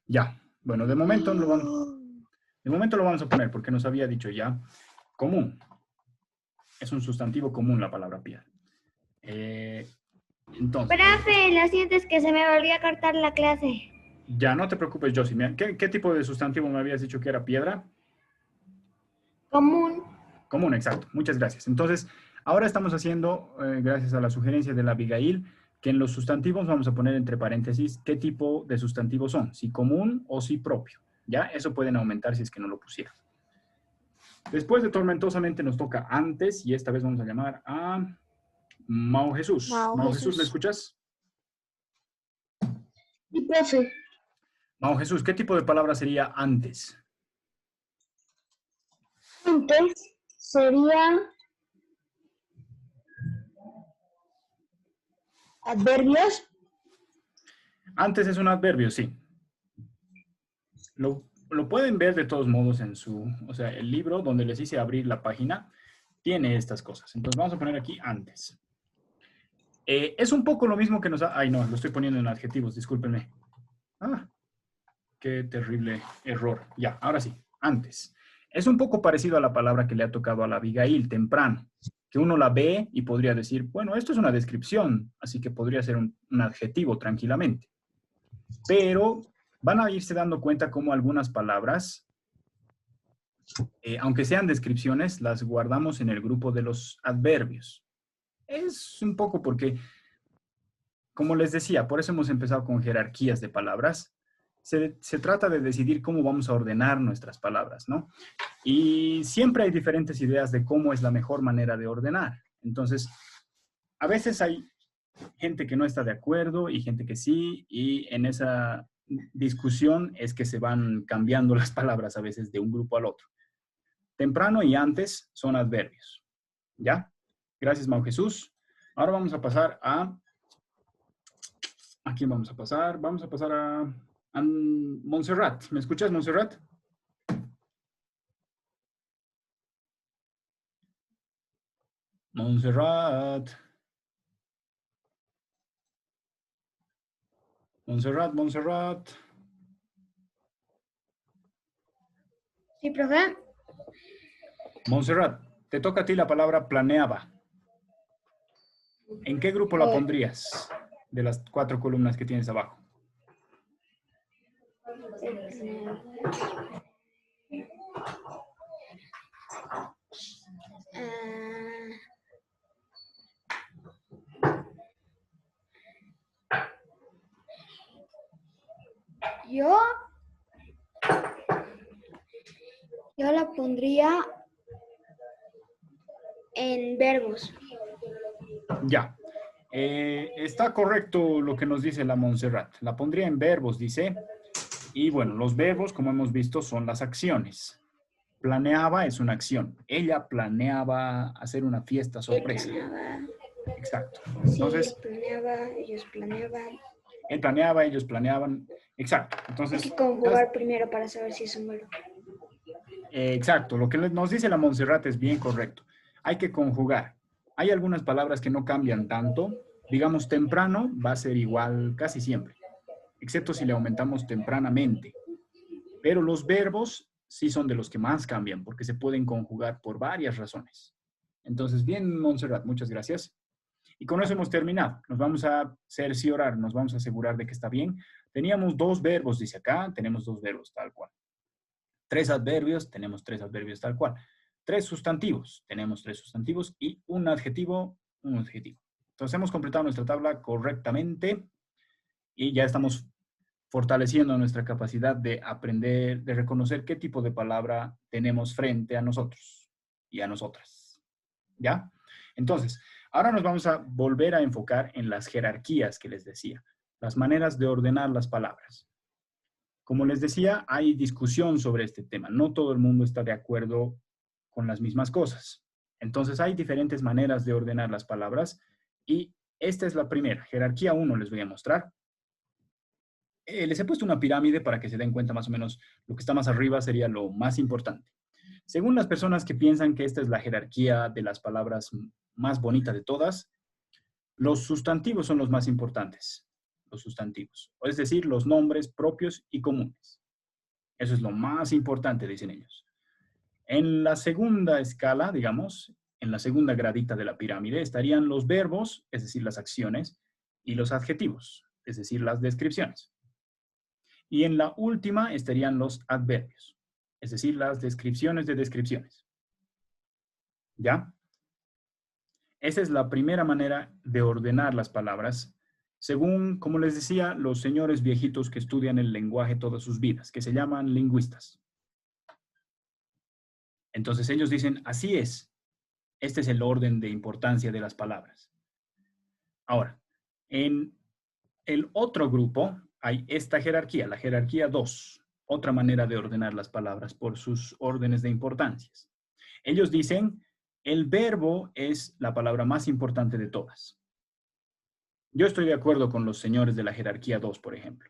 Ya. Bueno, de momento lo vamos a poner porque nos había dicho ya común. Es un sustantivo común la palabra piedra. Entonces, Profe, lo siento, es que se me volvió a cortar la clase. ya no te preocupes, Josie. Mira, ¿qué tipo de sustantivo me habías dicho que era piedra? Común. Común, exacto. Muchas gracias. Entonces, ahora estamos haciendo, gracias a la sugerencia de la Abigail, que en los sustantivos vamos a poner entre paréntesis qué tipo de sustantivos son, si común o si propio. ¿Ya? Eso pueden aumentar si es que no lo pusieron. Después de tormentosamente nos toca antes, y esta vez vamos a llamar a Mao Jesús. Mao Jesús, ¿me escuchas? Sí, profe. Mao Jesús, ¿qué tipo de palabra sería antes? Antes sería adverbios. Antes es un adverbio, sí. Lo pueden ver de todos modos en su, o sea, el libro donde les hice abrir la página, tiene estas cosas. Entonces vamos a poner aquí antes. Es un poco lo mismo que nos... Ay, no, lo estoy poniendo en adjetivos, discúlpenme. Ah, qué terrible error. Ya, ahora sí, antes. Es un poco parecido a la palabra que le ha tocado a la Abigail, temprano, que uno la ve y podría decir, bueno, esto es una descripción, así que podría ser un adjetivo tranquilamente. Pero van a irse dando cuenta cómo algunas palabras, aunque sean descripciones, las guardamos en el grupo de los adverbios. Es un poco porque, como les decía, por eso hemos empezado con jerarquías de palabras. Se trata de decidir cómo vamos a ordenar nuestras palabras, ¿no? Y siempre hay diferentes ideas de cómo es la mejor manera de ordenar. Entonces, a veces hay gente que no está de acuerdo y gente que sí, y en esa discusión es que se van cambiando las palabras a veces de un grupo al otro. Temprano y antes son adverbios. ¿Ya? Gracias, Mau Jesús. Ahora vamos a pasar a... ¿A quién vamos a pasar? Vamos a pasar a Montserrat. ¿Me escuchas, Montserrat? Montserrat. Montserrat. Sí, profe. Montserrat, te toca a ti la palabra planeaba. ¿En qué grupo la pondrías de las 4 columnas que tienes abajo? Yo la pondría en verbos. Ya. Está correcto lo que nos dice la Montserrat. La pondría en verbos, dice. Y bueno, los verbos, como hemos visto, son las acciones. Planeaba es una acción. Ella planeaba hacer una fiesta sorpresa. Exacto. Entonces, Planeaba, ellos planeaban. él planeaba, ellos planeaban. Exacto. Hay Entonces, que conjugar primero para saber si es un verbo. exacto. Lo que nos dice la Montserrat es bien correcto. Hay que conjugar. Hay algunas palabras que no cambian tanto. Digamos, temprano va a ser igual casi siempre, excepto si le aumentamos tempranamente. Pero los verbos sí son de los que más cambian, porque se pueden conjugar por varias razones. Entonces, bien, Montserrat, muchas gracias. Y con eso hemos terminado. Nos vamos a cerciorar, nos vamos a asegurar de que está bien. Teníamos 2 verbos, dice acá, tenemos 2 verbos tal cual. 3 adverbios, tenemos 3 adverbios tal cual. 3 sustantivos, tenemos 3 sustantivos y un adjetivo, un adjetivo. Entonces hemos completado nuestra tabla correctamente y ya estamos fortaleciendo nuestra capacidad de aprender, de reconocer qué tipo de palabra tenemos frente a nosotros y a nosotras. ¿Ya? Entonces, ahora nos vamos a volver a enfocar en las jerarquías que les decía, las maneras de ordenar las palabras. Como les decía, hay discusión sobre este tema. No todo el mundo está de acuerdo con las mismas cosas. Entonces, hay diferentes maneras de ordenar las palabras y esta es la primera. Jerarquía 1 les voy a mostrar. Les he puesto una pirámide para que se den cuenta más o menos lo que está más arriba sería lo más importante. Según las personas que piensan que esta es la jerarquía de las palabras más bonita de todas, los sustantivos son los más importantes. Los sustantivos, es decir, los nombres propios y comunes. Eso es lo más importante, dicen ellos. En la segunda escala, digamos, en la segunda gradita de la pirámide, estarían los verbos, es decir, las acciones, y los adjetivos, es decir, las descripciones. Y en la última estarían los adverbios, es decir, las descripciones de descripciones. ¿Ya? Esa es la primera manera de ordenar las palabras, según, como les decía, los señores viejitos que estudian el lenguaje todas sus vidas, que se llaman lingüistas. Entonces ellos dicen, así es. Este es el orden de importancia de las palabras. Ahora, en el otro grupo hay esta jerarquía, la jerarquía 2, otra manera de ordenar las palabras por sus órdenes de importancias. Ellos dicen, el verbo es la palabra más importante de todas. Yo estoy de acuerdo con los señores de la jerarquía 2, por ejemplo,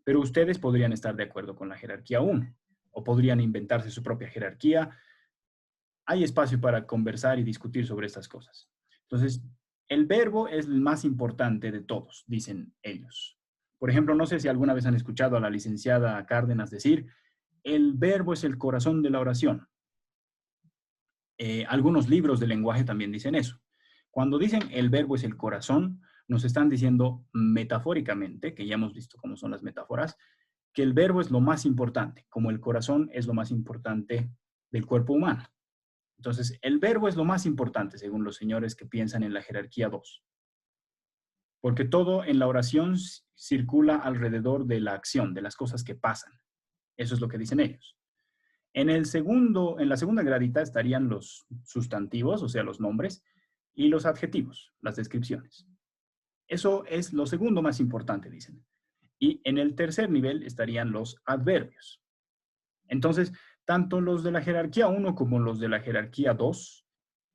pero ustedes podrían estar de acuerdo con la jerarquía 1 o podrían inventarse su propia jerarquía. Hay espacio para conversar y discutir sobre estas cosas. Entonces, el verbo es el más importante de todos, dicen ellos. Por ejemplo, no sé si alguna vez han escuchado a la licenciada Cárdenas decir, el verbo es el corazón de la oración. Algunos libros de lenguaje también dicen eso. Cuando dicen el verbo es el corazón, nos están diciendo metafóricamente, que ya hemos visto cómo son las metáforas, que el verbo es lo más importante, como el corazón es lo más importante del cuerpo humano. Entonces, el verbo es lo más importante, según los señores que piensan en la jerarquía 2. Porque todo en la oración circula alrededor de la acción, de las cosas que pasan. Eso es lo que dicen ellos. En la segunda gradita estarían los sustantivos, o sea, los nombres, y los adjetivos, las descripciones. Eso es lo segundo más importante, dicen. Y en el tercer nivel estarían los adverbios. Entonces, tanto los de la jerarquía 1 como los de la jerarquía 2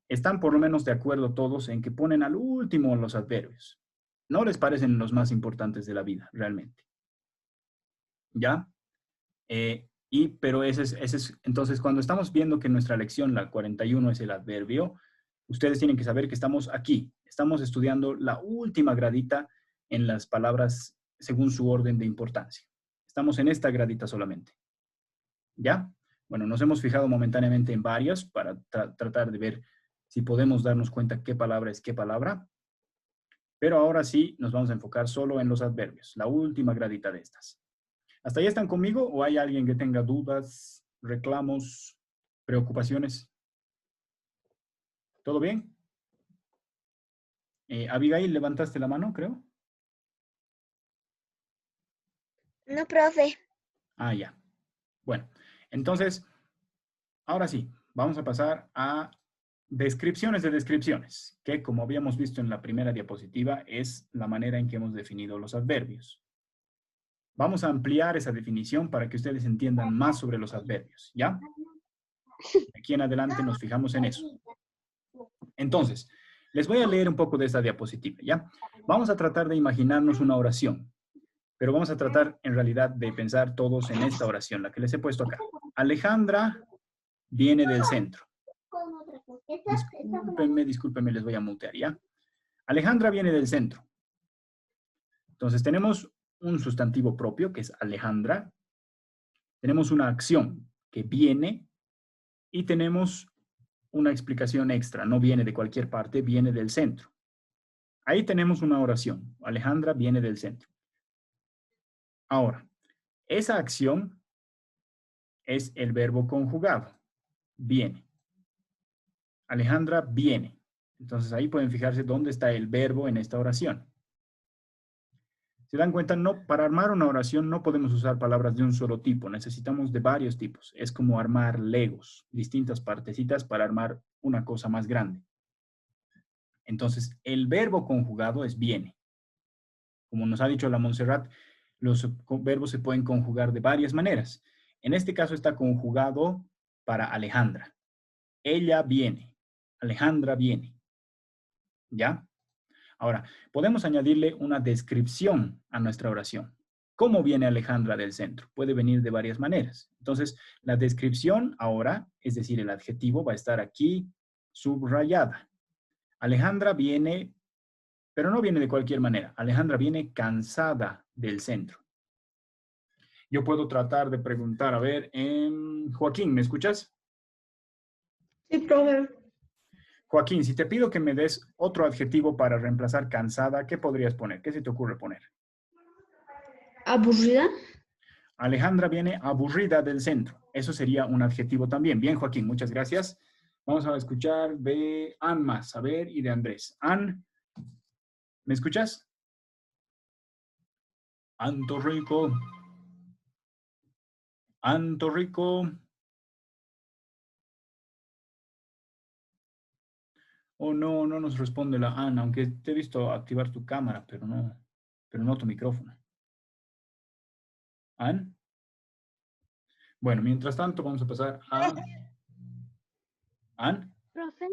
están por lo menos de acuerdo todos en que ponen al último los adverbios. No les parecen los más importantes de la vida, realmente. ¿Ya? Pero entonces, cuando estamos viendo que nuestra lección, la 41, es el adverbio, ustedes tienen que saber que estamos aquí. Estamos estudiando la última gradita en las palabras según su orden de importancia. Estamos en esta gradita solamente. ¿Ya? Bueno, nos hemos fijado momentáneamente en varios para tratar de ver si podemos darnos cuenta qué palabra es qué palabra. Pero ahora sí nos vamos a enfocar solo en los adverbios, la última gradita de estas. ¿Hasta ahí están conmigo o hay alguien que tenga dudas, reclamos, preocupaciones? ¿Todo bien? Abigail, levantaste la mano, creo. No, profe. Ah, ya. Bueno, entonces, ahora sí, vamos a pasar a descripciones de descripciones, que como habíamos visto en la primera diapositiva, es la manera en que hemos definido los adverbios. Vamos a ampliar esa definición para que ustedes entiendan más sobre los adverbios, ¿ya? Aquí en adelante nos fijamos en eso. Entonces, les voy a leer un poco de esta diapositiva, ¿ya? Vamos a tratar de imaginarnos una oración, pero vamos a tratar en realidad de pensar todos en esta oración, la que les he puesto acá. Alejandra viene del centro. Discúlpenme, les voy a mutear, ¿ya? Alejandra viene del centro. Entonces tenemos un sustantivo propio, que es Alejandra. Tenemos una acción, que viene. Y tenemos una explicación extra. No viene de cualquier parte, viene del centro. Ahí tenemos una oración. Alejandra viene del centro. Ahora, esa acción es el verbo conjugado. Viene. Alejandra viene. Entonces ahí pueden fijarse dónde está el verbo en esta oración. ¿Se dan cuenta? No, para armar una oración no podemos usar palabras de un solo tipo. Necesitamos de varios tipos. Es como armar legos, distintas partecitas para armar una cosa más grande. Entonces, el verbo conjugado es viene. Como nos ha dicho la Montserrat, los verbos se pueden conjugar de varias maneras. En este caso está conjugado para Alejandra. Ella viene. Alejandra viene. ¿Ya? Ahora, podemos añadirle una descripción a nuestra oración. ¿Cómo viene Alejandra del centro? Puede venir de varias maneras. Entonces, la descripción ahora, es decir, el adjetivo, va a estar aquí subrayada. Alejandra viene, pero no viene de cualquier manera. Alejandra viene cansada del centro. Yo puedo tratar de preguntar, a ver, Joaquín, ¿me escuchas? Sí, profe. Joaquín, si te pido que me des otro adjetivo para reemplazar cansada, ¿qué podrías poner? ¿Qué se te ocurre poner? ¿Aburrida? Alejandra viene aburrida del centro. Eso sería un adjetivo también. Bien, Joaquín, muchas gracias. Vamos a escuchar de Ann más, a ver, y de Andrés. Ann, ¿me escuchas? Anto Rico. Anto Rico. Oh, no, no nos responde la Ann, aunque te he visto activar tu cámara, pero no tu micrófono. Ann. Bueno, mientras tanto vamos a pasar a Ann. Profe.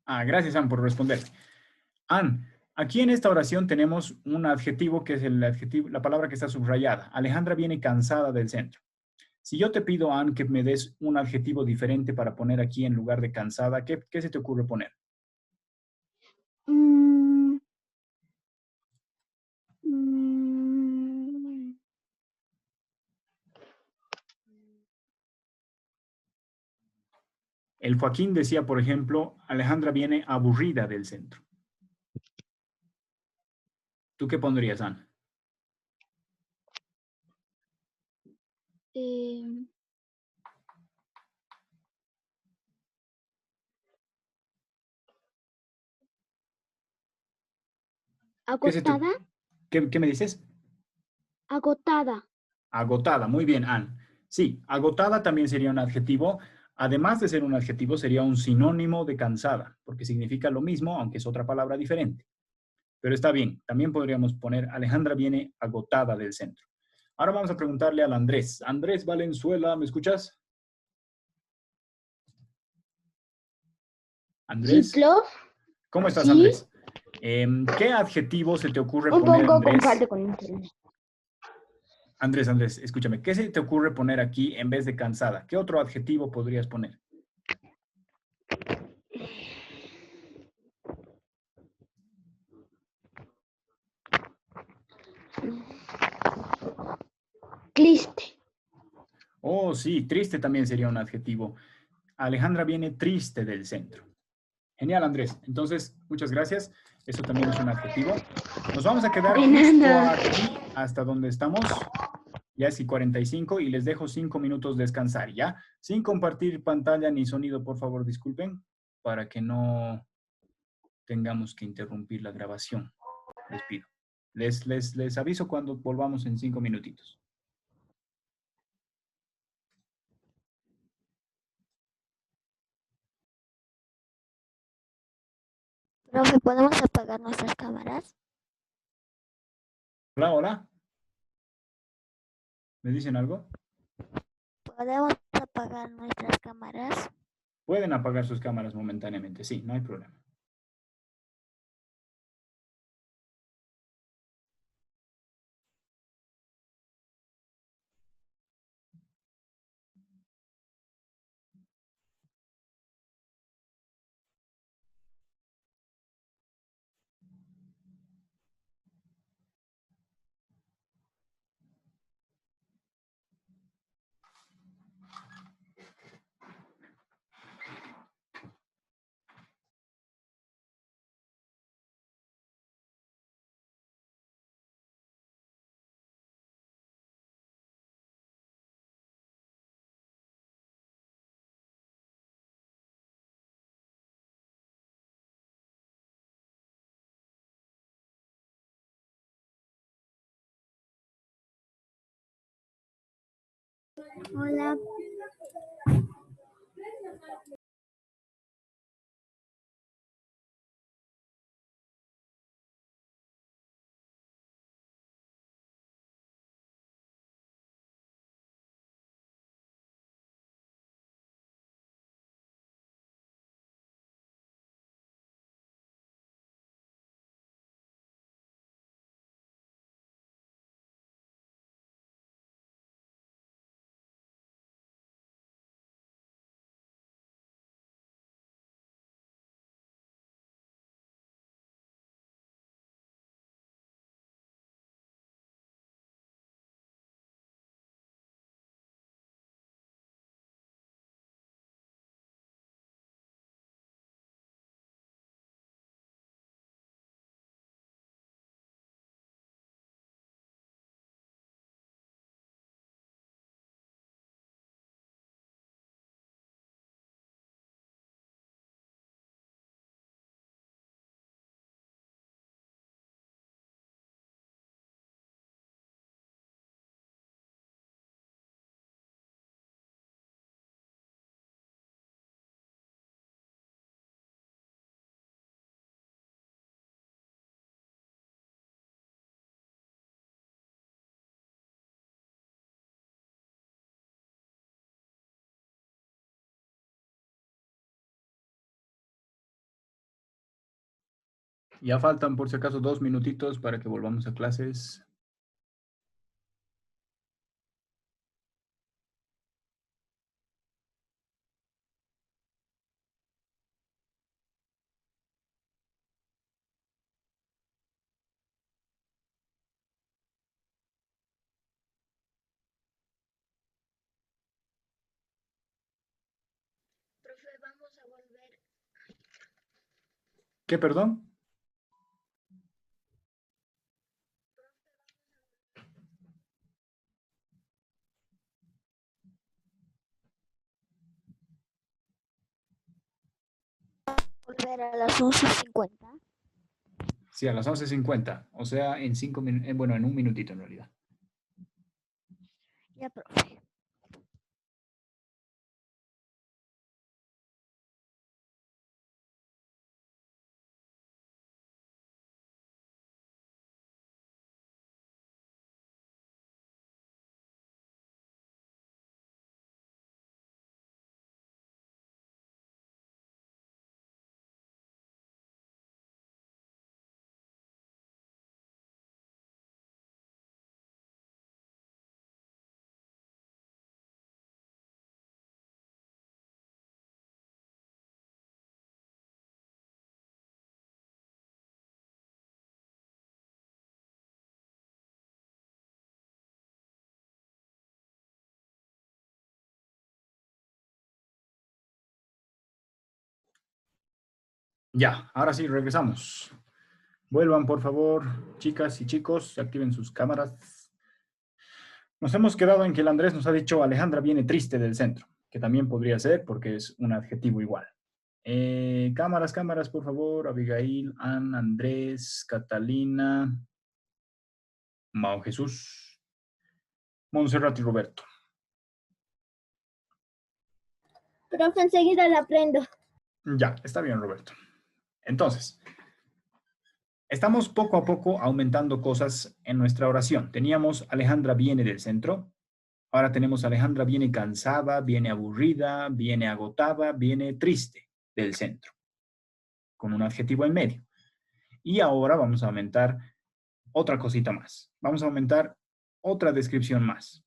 Ah, gracias, Ann, por responder. Ann, aquí en esta oración tenemos un adjetivo que es el adjetivo, la palabra que está subrayada. Alejandra viene cansada del centro. Si yo te pido, Ann, que me des un adjetivo diferente para poner aquí en lugar de cansada, ¿qué se te ocurre poner? El Joaquín decía, por ejemplo, Alejandra viene aburrida del centro. ¿Tú qué pondrías, Ann? ¿Agotada? ¿Qué me dices? Agotada. Agotada, muy bien, Ann. Sí, agotada también sería un adjetivo. Además de ser un adjetivo, sería un sinónimo de cansada, porque significa lo mismo, aunque es otra palabra diferente. Pero está bien, también podríamos poner Alejandra viene agotada del centro. Ahora vamos a preguntarle al Andrés. Andrés Valenzuela, ¿me escuchas? Andrés. Sí, profe. ¿Cómo estás, Sí. Andrés? ¿Qué adjetivo se te ocurre Un poner, poco Andrés? comparte con internet. Andrés, escúchame. ¿Qué se te ocurre poner aquí en vez de cansada? ¿Qué otro adjetivo podrías poner? Triste. Oh, sí, triste también sería un adjetivo. Alejandra viene triste del centro. Genial, Andrés. Entonces, muchas gracias. Eso también es un adjetivo. Nos vamos a quedar De justo nada. aquí hasta donde estamos. Ya es y 45 y les dejo 5 minutos descansar, ¿ya? Sin compartir pantalla ni sonido, por favor, disculpen, para que no tengamos que interrumpir la grabación. Les pido. Les aviso cuando volvamos en 5 minutitos. Profe, ¿podemos apagar nuestras cámaras? Hola, hola. ¿Me dicen algo? ¿Podemos apagar nuestras cámaras? Pueden apagar sus cámaras momentáneamente, sí, no hay problema. Hola. Ya faltan, por si acaso, 2 minutitos para que volvamos a clases. Profe, vamos a volver. ¿Qué, perdón? Volver a las 11:50. Sí, a las 11:50. O sea, en 5 minutos, bueno, en un minutito en realidad. Ya, profe. Ya, ahora sí, regresamos. Vuelvan, por favor, chicas y chicos, activen sus cámaras. Nos hemos quedado en que el Andrés nos ha dicho Alejandra viene triste del centro, que también podría ser porque es un adjetivo igual. Cámaras, por favor. Abigail, Ann, Andrés, Catalina, Mao Jesús, Montserrat y Roberto. Profe, enseguida la aprendo. Ya, está bien, Roberto. Entonces, estamos poco a poco aumentando cosas en nuestra oración. Teníamos Alejandra viene del centro. Ahora tenemos Alejandra viene cansada, viene aburrida, viene agotada, viene triste del centro, con un adjetivo en medio. Y ahora vamos a aumentar otra cosita más. Vamos a aumentar otra descripción más,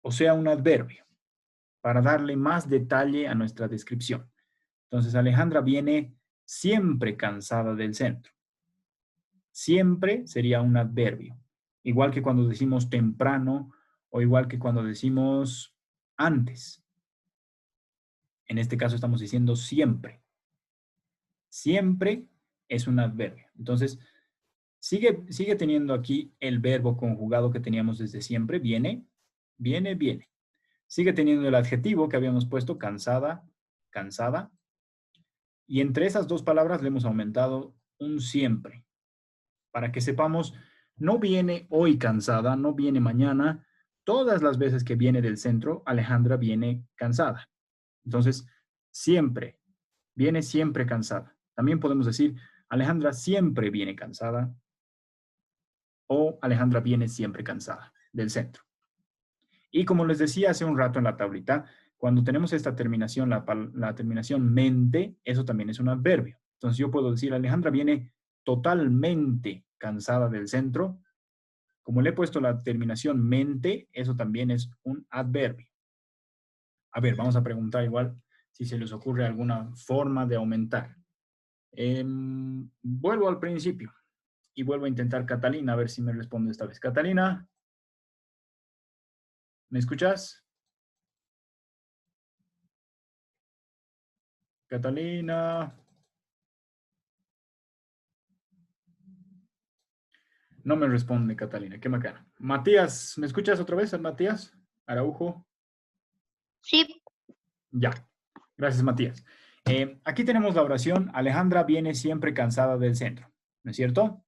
o sea, un adverbio, para darle más detalle a nuestra descripción. Entonces, Alejandra viene siempre cansada del centro. Siempre sería un adverbio, igual que cuando decimos temprano o igual que cuando decimos antes. En este caso estamos diciendo siempre. Siempre es un adverbio. Entonces, sigue teniendo aquí el verbo conjugado que teníamos desde siempre. Viene, viene, viene. Sigue teniendo el adjetivo que habíamos puesto, cansada, cansada. Y entre esas dos palabras le hemos aumentado un siempre. Para que sepamos, no viene hoy cansada, no viene mañana. Todas las veces que viene del centro, Alejandra viene cansada. Entonces, siempre, viene siempre cansada. También podemos decir, Alejandra siempre viene cansada o Alejandra viene siempre cansada del centro. Y como les decía hace un rato en la tablita, cuando tenemos esta terminación, la terminación mente, eso también es un adverbio. Entonces yo puedo decir, Alejandra viene totalmente cansada del centro. Como le he puesto la terminación mente, eso también es un adverbio. A ver, vamos a preguntar igual si se les ocurre alguna forma de aumentar. Vuelvo al principio y vuelvo a intentar Catalina, a ver si me responde esta vez. Catalina, ¿me escuchas? Catalina. No me responde Catalina, qué macana. Matías, ¿me escuchas otra vez, Matías? Araujo. Sí, Ya, gracias Matías. Aquí tenemos la oración, Alejandra viene siempre cansada del centro, ¿no es cierto?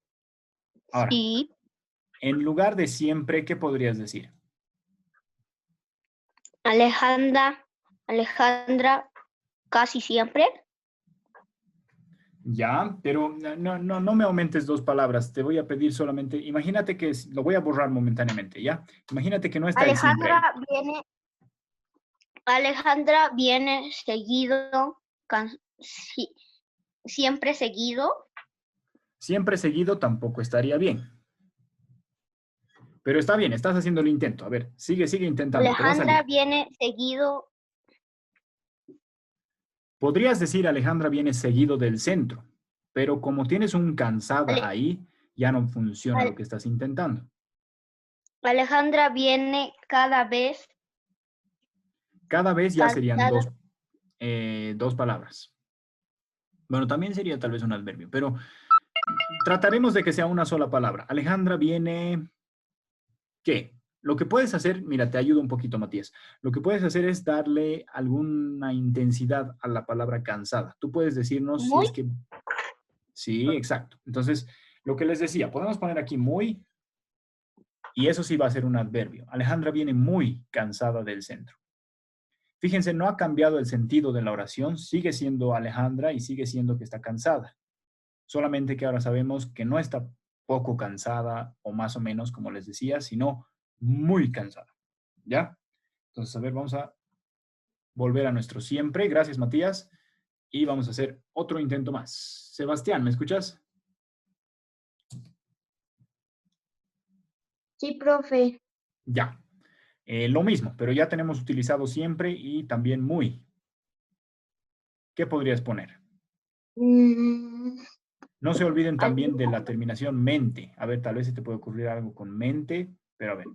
Ahora, sí. en lugar de siempre, ¿qué podrías decir? Alejandra casi siempre. Ya, pero no me aumentes dos palabras, te voy a pedir solamente, imagínate que lo voy a borrar momentáneamente, ¿ya? Imagínate que no está el siempre ahí. Alejandra viene seguido, siempre seguido. Siempre seguido tampoco estaría bien. Pero está bien, estás haciendo el intento. A ver, sigue intentando. Te va a Alejandra salir. viene seguido. Podrías decir Alejandra viene seguido del centro, pero como tienes un cansada ahí, ya no funciona lo que estás intentando. Alejandra viene cada vez. Cada vez ya serían Cansada. dos palabras. Bueno, también sería tal vez un adverbio, pero trataremos de que sea una sola palabra. Alejandra viene... ¿Qué? Lo que puedes hacer, mira, te ayudo un poquito, Matías. Lo que puedes hacer es darle alguna intensidad a la palabra cansada. Tú puedes decirnos si es que... Sí, exacto. Entonces, lo que les decía, podemos poner aquí muy, y eso sí va a ser un adverbio. Alejandra viene muy cansada del centro. Fíjense, no ha cambiado el sentido de la oración, sigue siendo Alejandra y sigue siendo que está cansada. Solamente que ahora sabemos que no está poco cansada o más o menos, como les decía, sino muy cansada. ¿Ya? Entonces, a ver, vamos a volver a nuestro siempre. Gracias, Matías. Y vamos a hacer otro intento más. Sebastián, ¿me escuchas? Sí, profe. Ya. Lo mismo, pero ya tenemos utilizado siempre y también muy. ¿Qué podrías poner? No se olviden también de la terminación mente. A ver, tal vez se te puede ocurrir algo con mente, pero a ver.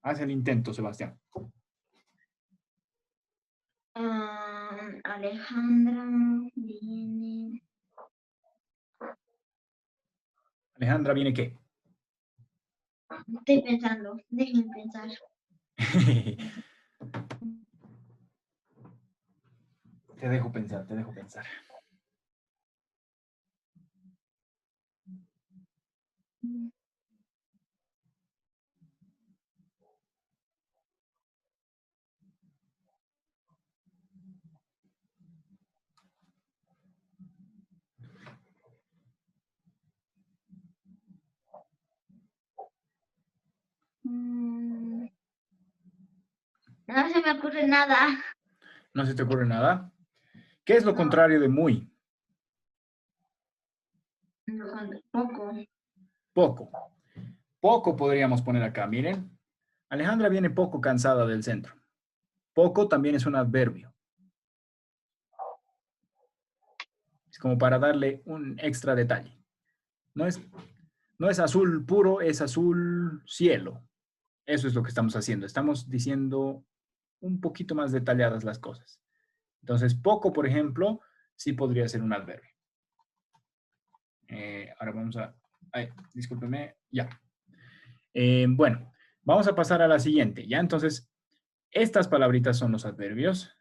Haz el intento, Sebastián. Alejandra viene Alejandra, ¿viene qué? Estoy pensando, déjenme pensar. Te dejo pensar, te dejo pensar. No se me ocurre nada. ¿No se te ocurre nada? ¿Qué es lo contrario de muy? Poco. Poco. Poco podríamos poner acá, miren. Alejandra viene poco cansada del centro. Poco también es un adverbio. Es como para darle un extra detalle. No es azul puro, es azul cielo. Eso es lo que estamos haciendo. Estamos diciendo un poquito más detalladas las cosas. Entonces, poco, por ejemplo, sí podría ser un adverbio. Ahora vamos a... Ay, discúlpeme. Ya. Bueno, vamos a pasar a la siguiente. Ya, entonces, estas palabritas son los adverbios.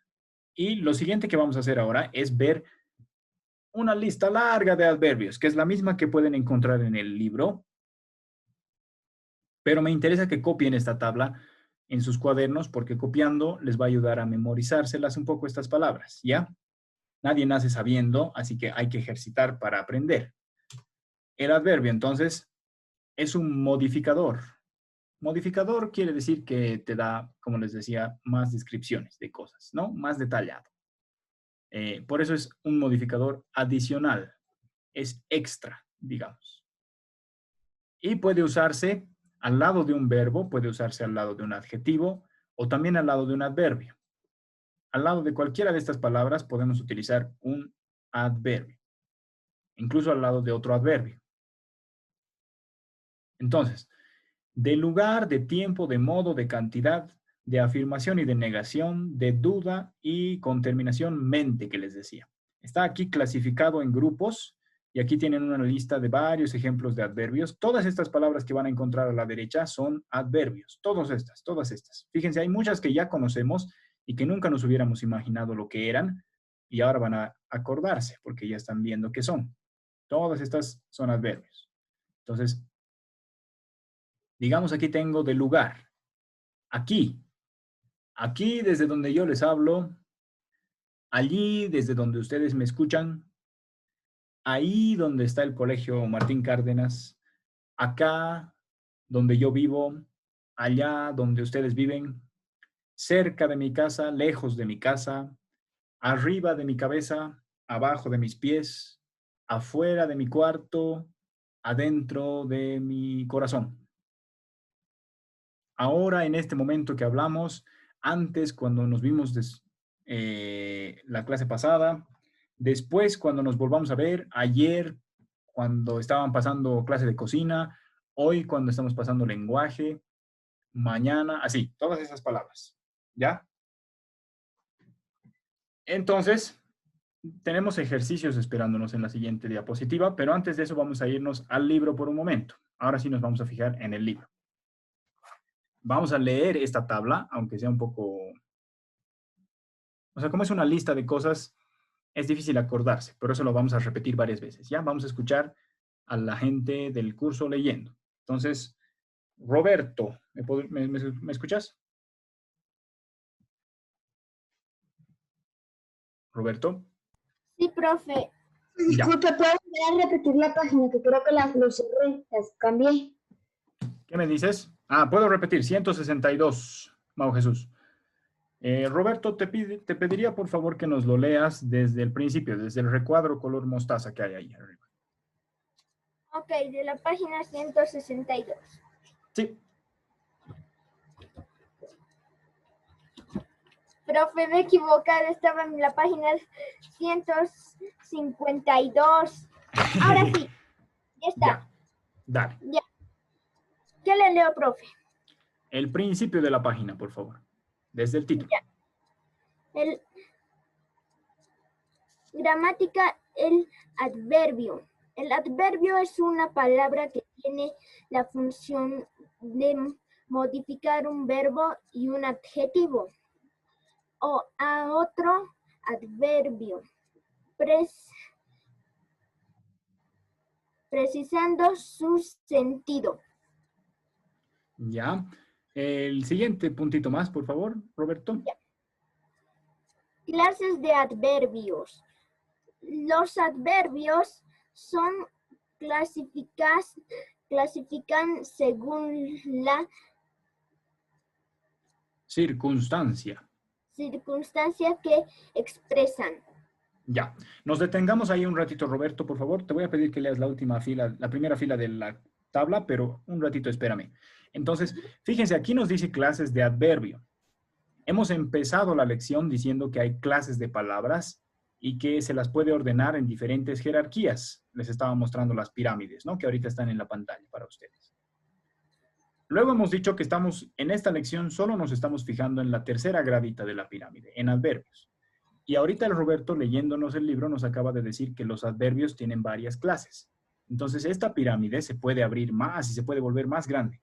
Y lo siguiente que vamos a hacer ahora es ver una lista larga de adverbios, que es la misma que pueden encontrar en el libro. Pero me interesa que copien esta tabla en sus cuadernos porque copiando les va a ayudar a memorizárselas un poco estas palabras, ¿ya? Nadie nace sabiendo, así que hay que ejercitar para aprender. El adverbio, entonces, es un modificador. Modificador quiere decir que te da, como les decía, más descripciones de cosas, ¿no? Más detallado. Por eso es un modificador adicional. Es extra, digamos. Y puede usarse al lado de un verbo, puede usarse al lado de un adjetivo o también al lado de un adverbio. Al lado de cualquiera de estas palabras podemos utilizar un adverbio, incluso al lado de otro adverbio. Entonces, de lugar, de tiempo, de modo, de cantidad, de afirmación y de negación, de duda y con terminación mente, que les decía. Está aquí clasificado en grupos y aquí tienen una lista de varios ejemplos de adverbios. Todas estas palabras que van a encontrar a la derecha son adverbios. Todas estas. Fíjense, hay muchas que ya conocemos y que nunca nos hubiéramos imaginado lo que eran y ahora van a acordarse porque ya están viendo qué son. Todas estas son adverbios. Entonces, digamos aquí tengo de lugar. Aquí desde donde yo les hablo, allí desde donde ustedes me escuchan, ahí donde está el colegio Martín Cárdenas, acá donde yo vivo, allá donde ustedes viven, cerca de mi casa, lejos de mi casa, arriba de mi cabeza, abajo de mis pies, afuera de mi cuarto, adentro de mi corazón. Ahora, en este momento que hablamos, antes cuando nos vimos la clase pasada, después cuando nos volvamos a ver, ayer cuando estaban pasando clase de cocina, hoy cuando estamos pasando lenguaje, mañana, así, todas esas palabras, ¿ya? Entonces, tenemos ejercicios esperándonos en la siguiente diapositiva, pero antes de eso vamos a irnos al libro por un momento. Ahora sí nos vamos a fijar en el libro. Vamos a leer esta tabla, aunque sea un poco... O sea, como es una lista de cosas, es difícil acordarse, pero eso lo vamos a repetir varias veces, ¿ya? Vamos a escuchar a la gente del curso leyendo. Entonces, Roberto, ¿me escuchas? ¿Roberto? Sí, profe. Ya. Disculpe, ¿puedo volver a repetir la página? Que creo que los cerré, las cambié. ¿Qué me dices? Ah, puedo repetir, 162, Mau Jesús. Roberto, te pediría por favor que nos lo leas desde el principio, desde el recuadro color mostaza que hay ahí arriba. Ok, de la página 162. Sí. Profe, me he equivocado, estaba en la página 152. Ahora sí, ya está. Ya. Dale. Ya. ¿Qué le leo, profe? El principio de la página, por favor. Desde el título. Ya. Gramática, el adverbio. El adverbio es una palabra que tiene la función de modificar un verbo y un adjetivo o a otro adverbio, precisando su sentido. Ya. El siguiente puntito más, por favor, Roberto. Clases de adverbios. Los adverbios son clasifican según la Circunstancia. circunstancia que expresan. Ya. Nos detengamos ahí un ratito, Roberto, por favor. Te voy a pedir que leas la última fila, la primera fila de la tabla, pero un ratito espérame. Entonces, fíjense, aquí nos dice clases de adverbio. Hemos empezado la lección diciendo que hay clases de palabras y que se las puede ordenar en diferentes jerarquías. Les estaba mostrando las pirámides, ¿no? Que ahorita están en la pantalla para ustedes. Luego hemos dicho que en esta lección solo nos estamos fijando en la tercera gradita de la pirámide, en adverbios. Y ahorita el Roberto, leyéndonos el libro, nos acaba de decir que los adverbios tienen varias clases. Entonces, esta pirámide se puede abrir más y se puede volver más grande.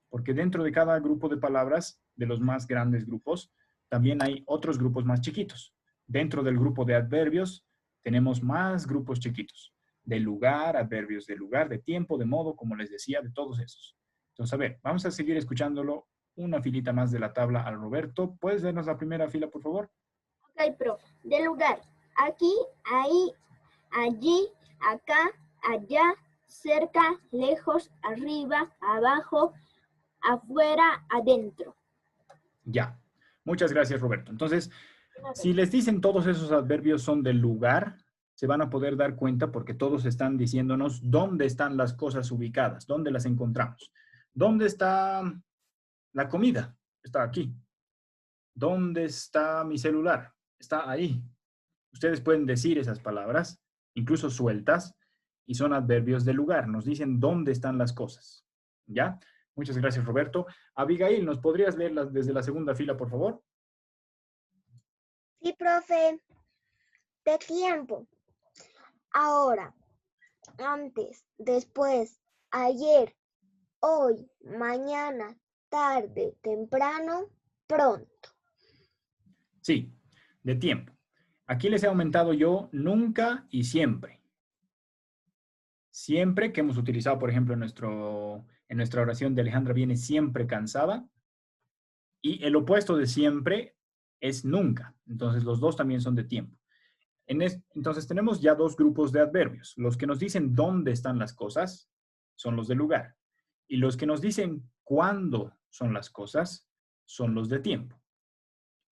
Porque dentro de cada grupo de palabras, de los más grandes grupos, también hay otros grupos más chiquitos. Dentro del grupo de adverbios, tenemos más grupos chiquitos. De lugar, adverbios de lugar, de tiempo, de modo, como les decía, de todos esos. Entonces, a ver, vamos a seguir escuchándolo una filita más de la tabla al Roberto. ¿Puedes darnos la primera fila, por favor? Ok, profe. De lugar. Aquí, ahí, allí, acá, allá, cerca, lejos, arriba, abajo, afuera, adentro. Ya. Muchas gracias, Roberto. Entonces, si les dicen todos esos adverbios son del lugar, se van a poder dar cuenta porque todos están diciéndonos dónde están las cosas ubicadas, dónde las encontramos. ¿Dónde está la comida? Está aquí. ¿Dónde está mi celular? Está ahí. Ustedes pueden decir esas palabras, incluso sueltas, y son adverbios de lugar. Nos dicen dónde están las cosas. ¿Ya? Muchas gracias, Roberto. Abigail, ¿nos podrías leer desde la segunda fila, por favor? Sí, profe. De tiempo. Ahora, antes, después, ayer, hoy, mañana, tarde, temprano, pronto. Sí, de tiempo. Aquí les he aumentado yo nunca y siempre. Siempre que hemos utilizado, por ejemplo, en nuestra oración de Alejandra viene siempre cansada. Y el opuesto de siempre es nunca. Entonces, los dos también son de tiempo. Entonces, tenemos ya dos grupos de adverbios. Los que nos dicen dónde están las cosas son los de lugar. Y los que nos dicen cuándo son las cosas son los de tiempo.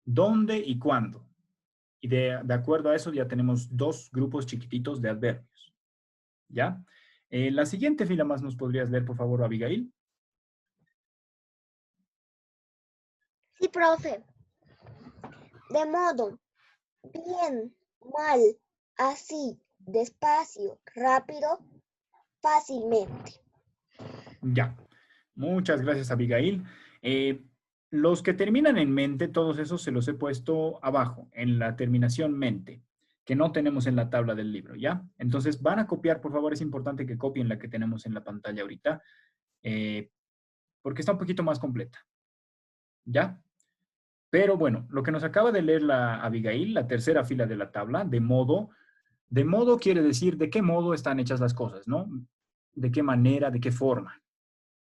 ¿Dónde y cuándo? Y de acuerdo a eso ya tenemos dos grupos chiquititos de adverbios. ¿Ya? La siguiente fila más nos podrías leer, por favor, Abigail. Sí, profe. De modo, bien, mal, así, despacio, rápido, fácilmente. Ya. Muchas gracias, Abigail. Los que terminan en mente, todos esos se los he puesto abajo, en la terminación mente, que no tenemos en la tabla del libro, ¿ya? Entonces, van a copiar, por favor, es importante que copien la que tenemos en la pantalla ahorita, porque está un poquito más completa, ¿ya? Pero bueno, lo que nos acaba de leer la Abigail, la tercera fila de la tabla, de modo quiere decir de qué modo están hechas las cosas, ¿no? De qué manera, de qué forma.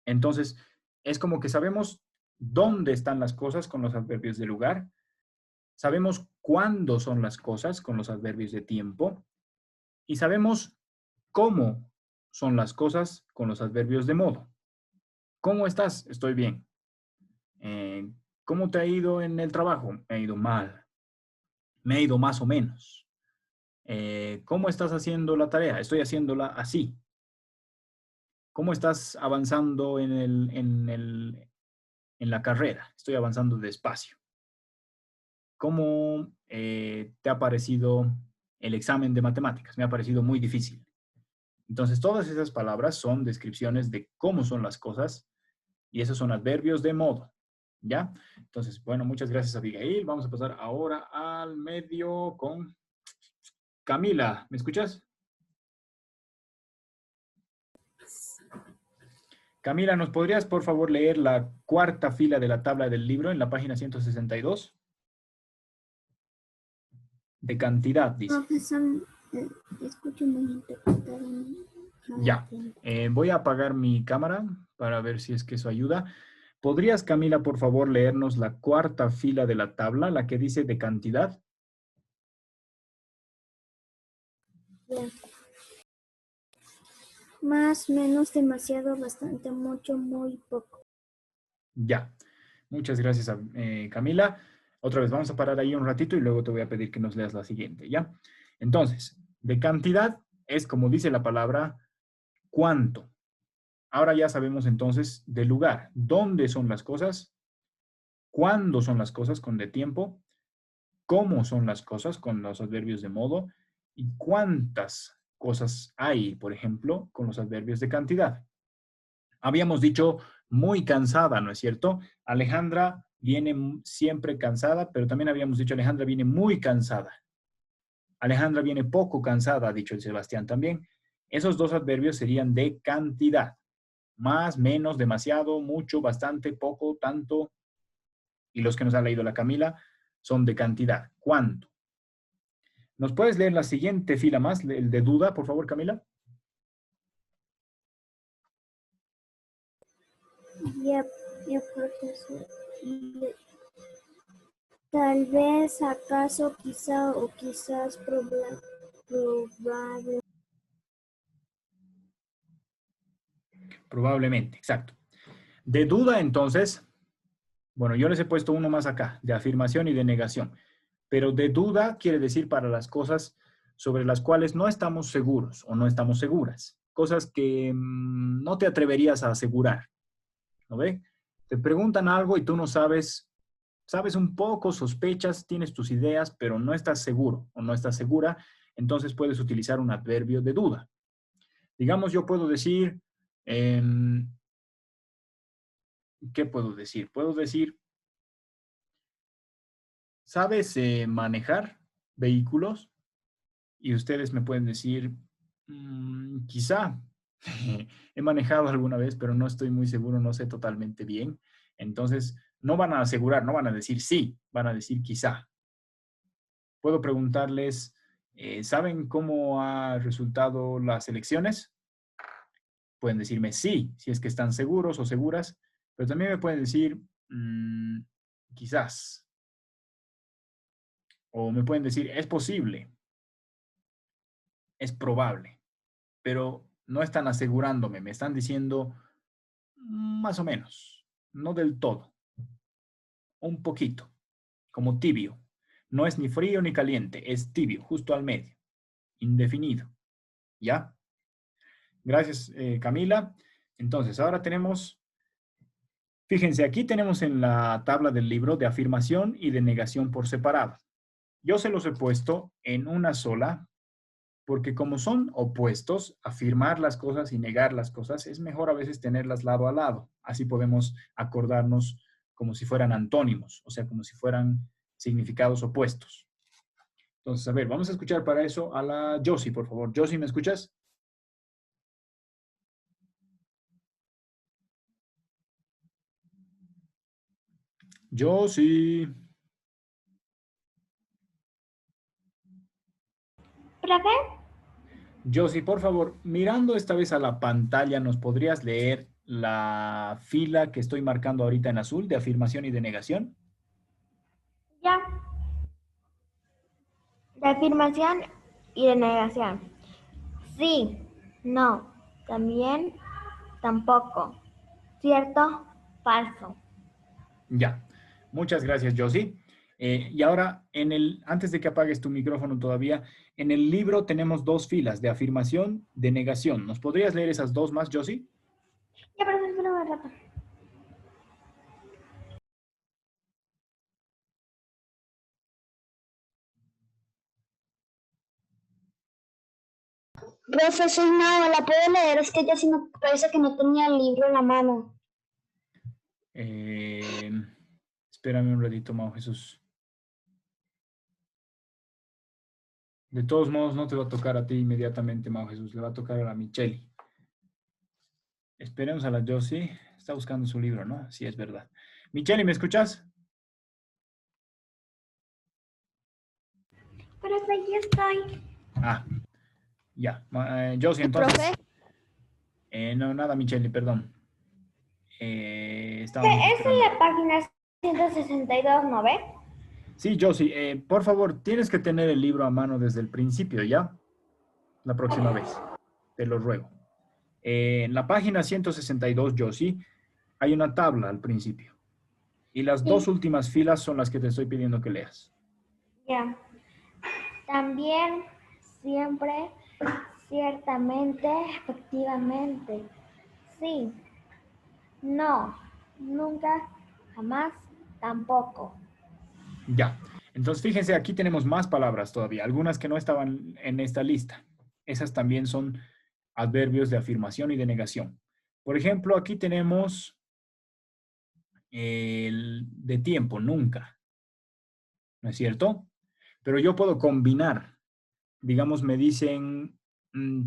Entonces, es como que sabemos dónde están las cosas con los adverbios de lugar, sabemos cuándo son las cosas con los adverbios de tiempo y sabemos cómo son las cosas con los adverbios de modo. ¿Cómo estás? Estoy bien. ¿Cómo te ha ido en el trabajo? Me ha ido mal. Me ha ido más o menos. ¿Cómo estás haciendo la tarea? Estoy haciéndola así. ¿Cómo estás avanzando en la carrera? Estoy avanzando despacio. ¿Cómo te ha parecido el examen de matemáticas? Me ha parecido muy difícil. Entonces, todas esas palabras son descripciones de cómo son las cosas y esos son adverbios de modo. ¿Ya? Entonces, bueno, muchas gracias, Abigail. Vamos a pasar ahora al medio con Camila. ¿Me escuchas? Camila, ¿nos podrías por favor leer la cuarta fila de la tabla del libro en la página 162? De cantidad, dice. Profesor, escucho muy interpretado. No Ya. entiendo. Voy a apagar mi cámara para ver si es que eso ayuda. ¿Podrías, Camila, por favor, leernos la cuarta fila de la tabla, la que dice de cantidad? Ya. Más, menos, demasiado, bastante, mucho, muy poco. Ya. Muchas gracias, Camila. Otra vez, vamos a parar ahí un ratito y luego te voy a pedir que nos leas la siguiente, ¿ya? Entonces, de cantidad es, como dice la palabra, cuánto. Ahora ya sabemos entonces del lugar. ¿Dónde son las cosas? ¿Cuándo son las cosas con de tiempo? ¿Cómo son las cosas con los adverbios de modo? ¿Y cuántas cosas hay, por ejemplo, con los adverbios de cantidad? Habíamos dicho muy cansada, ¿no es cierto? Alejandra viene siempre cansada, pero también habíamos dicho Alejandra viene muy cansada. Alejandra viene poco cansada, ha dicho el Sebastián también. Esos dos adverbios serían de cantidad. Más, menos, demasiado, mucho, bastante, poco, tanto. Y los que nos ha leído la Camila son de cantidad. ¿Cuánto? ¿Nos puedes leer la siguiente fila más, el de duda, por favor, Camila? Ya, profesor. Tal vez, acaso, quizá o quizás, probable. Probablemente, exacto. De duda, entonces, bueno, yo les he puesto uno más acá, de afirmación y de negación. Pero de duda quiere decir para las cosas sobre las cuales no estamos seguros o no estamos seguras. Cosas que no te atreverías a asegurar. ¿No ve? Te preguntan algo y tú no sabes, sabes un poco, sospechas, tienes tus ideas, pero no estás seguro o no estás segura, entonces puedes utilizar un adverbio de duda. Digamos, yo puedo decir, ¿qué puedo decir? Puedo decir, ¿sabes manejar vehículos? Y ustedes me pueden decir, quizá he manejado alguna vez, pero no estoy muy seguro, no sé totalmente bien. Entonces, no van a asegurar, no van a decir sí, van a decir quizá. Puedo preguntarles, ¿saben cómo ha resultado las elecciones? Pueden decirme sí, si es que están seguros o seguras, pero también me pueden decir quizás. O me pueden decir es posible, es probable, pero no están asegurándome, me están diciendo más o menos, no del todo, un poquito, como tibio. No es ni frío ni caliente, es tibio, justo al medio, indefinido. ¿Ya? Gracias, Camila. Entonces, ahora tenemos, fíjense, aquí tenemos en la tabla del libro de afirmación y de negación por separado. Yo se los he puesto en una sola, porque como son opuestos, afirmar las cosas y negar las cosas, es mejor a veces tenerlas lado a lado. Así podemos acordarnos como si fueran antónimos, o sea, como si fueran significados opuestos. Entonces, a ver, vamos a escuchar para eso a la Josie, por favor. Josie, ¿me escuchas? Josie. ¿Profe? Josie, por favor, mirando esta vez a la pantalla, ¿nos podrías leer la fila que estoy marcando ahorita en azul de afirmación y de negación? Ya. De afirmación y de negación. Sí, no, también, tampoco. Cierto, falso. Ya. Muchas gracias, Josie. Y ahora, antes de que apagues tu micrófono todavía, en el libro tenemos dos filas de afirmación, de negación. ¿Nos podrías leer esas dos más, Josie? Ya, profe, espera un rato. Profesor, no, la puedo leer, es que ya sí me parece que no tenía el libro en la mano. Espérame un ratito, Mau Jesús. De todos modos, no te va a tocar a ti inmediatamente, Mau Jesús. Le va a tocar a la Micheli. Esperemos a la Josie. Está buscando su libro, ¿no? Sí, es verdad. Michelle, ¿me escuchas? Profe, aquí estoy. Ah, ya. Josie, entonces. No, nada, Michelle, perdón. Estábamos Es en buscando. la página 162, ¿no ve? Sí, Josie, por favor, tienes que tener el libro a mano desde el principio, ¿ya? La próxima vez. Te lo ruego. En la página 162, Josie, hay una tabla al principio. Y las dos últimas filas son las que te estoy pidiendo que leas. Ya. También, siempre, ciertamente, efectivamente. Sí. No. Nunca. Jamás. Tampoco. Ya. Entonces, fíjense, aquí tenemos más palabras todavía, algunas que no estaban en esta lista. Esas también son adverbios de afirmación y de negación. Por ejemplo, aquí tenemos el de tiempo, nunca. ¿No es cierto? Pero yo puedo combinar. Digamos, me dicen,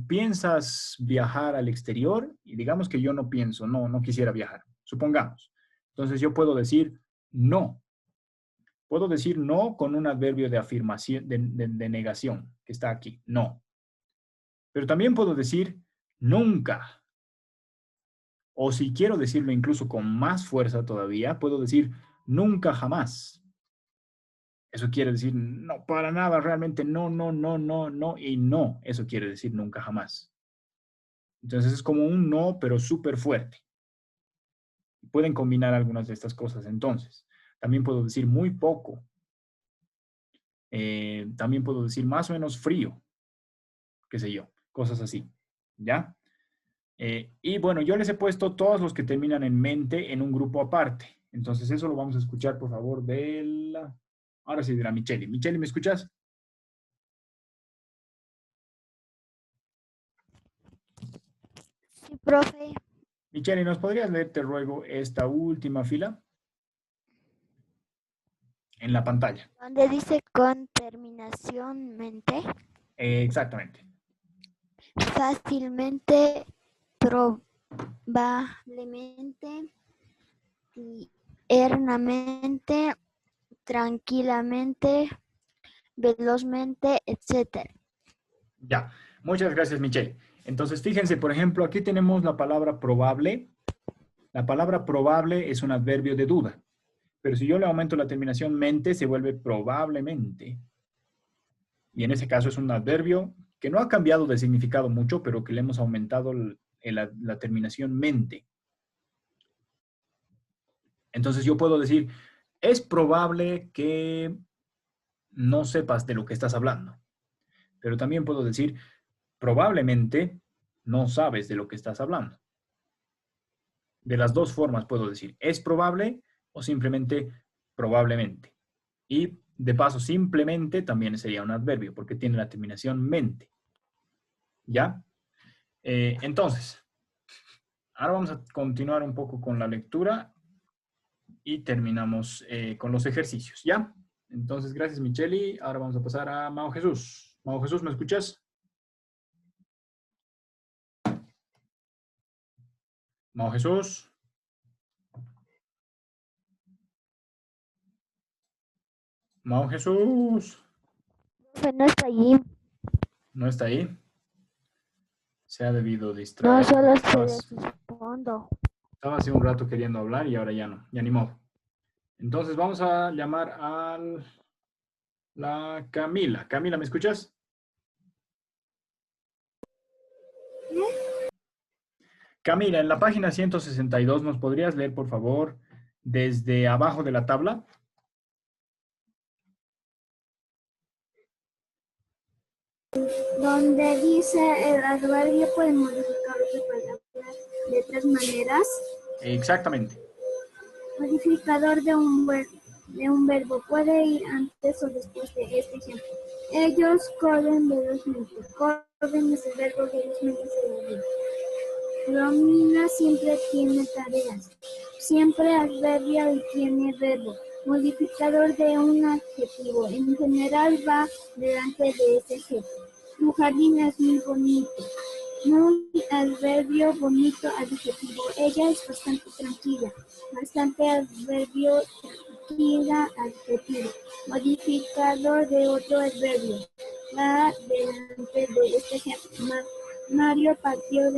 ¿piensas viajar al exterior? Y digamos que yo no pienso, no quisiera viajar. Supongamos. Entonces yo puedo decir no. Puedo decir no con un adverbio de afirmación, de negación, que está aquí, no. Pero también puedo decir nunca. O si quiero decirlo incluso con más fuerza todavía, puedo decir nunca jamás. Eso quiere decir no, para nada, realmente no, no, no, no, no y no. Eso quiere decir nunca jamás. Entonces es como un no, pero súper fuerte. Pueden combinar algunas de estas cosas entonces. También puedo decir muy poco. También puedo decir más o menos frío. Qué sé yo, cosas así. ¿Ya? Y bueno, yo les he puesto todos los que terminan en mente en un grupo aparte. Entonces eso lo vamos a escuchar, por favor, ahora sí, de la Micheli. Micheli, ¿me escuchas? Sí, profe. Micheli, ¿nos podrías leer, te ruego, esta última fila en la pantalla? Donde dice con terminación mente, Exactamente. fácilmente, probablemente, tiernamente, tranquilamente, velozmente, etc. Ya. Muchas gracias, Micheli. Entonces, fíjense, por ejemplo, aquí tenemos la palabra probable. La palabra probable es un adverbio de duda. Pero si yo le aumento la terminación mente, se vuelve probablemente. Y en ese caso es un adverbio que no ha cambiado de significado mucho, pero que le hemos aumentado la terminación mente. Entonces yo puedo decir, es probable que no sepas de lo que estás hablando. Pero también puedo decir, probablemente no sabes de lo que estás hablando. De las dos formas puedo decir, es probable o simplemente probablemente. Y de paso, simplemente también sería un adverbio porque tiene la terminación mente. ¿Ya? Entonces, ahora vamos a continuar un poco con la lectura y terminamos con los ejercicios, ¿ya? Entonces, gracias, Micheli. Ahora vamos a pasar a Mao Jesús. Mao Jesús, ¿me escuchas? Mao Jesús. Mao Jesús. Profe, no está allí. ¿No está ahí? Se ha debido No, distraer. solo estoy de su fondo. Estaba hace un rato queriendo hablar y ahora ya no, ya ni modo. Entonces vamos a llamar a la Camila. Camila, ¿me escuchas? Camila, en la página 162, ¿nos podrías leer, por favor, desde abajo de la tabla? Donde dice el adverbio puede modificarse de tres maneras. Exactamente. Modificador de un verbo puede ir antes o después de este ejemplo. Ellos corren velozmente. Corren es el verbo, velozmente es el adverbio. Romina siempre tiene tareas. Siempre adverbio y tiene verbo. Modificador de un adjetivo. En general va delante de ese adjetivo. Tu jardín es muy bonito. Muy adverbio, bonito, adjetivo. Ella es bastante tranquila. Bastante adverbio, tranquila, adjetivo. Modificador de otro adverbio. Va delante de este ejemplo. Mario partió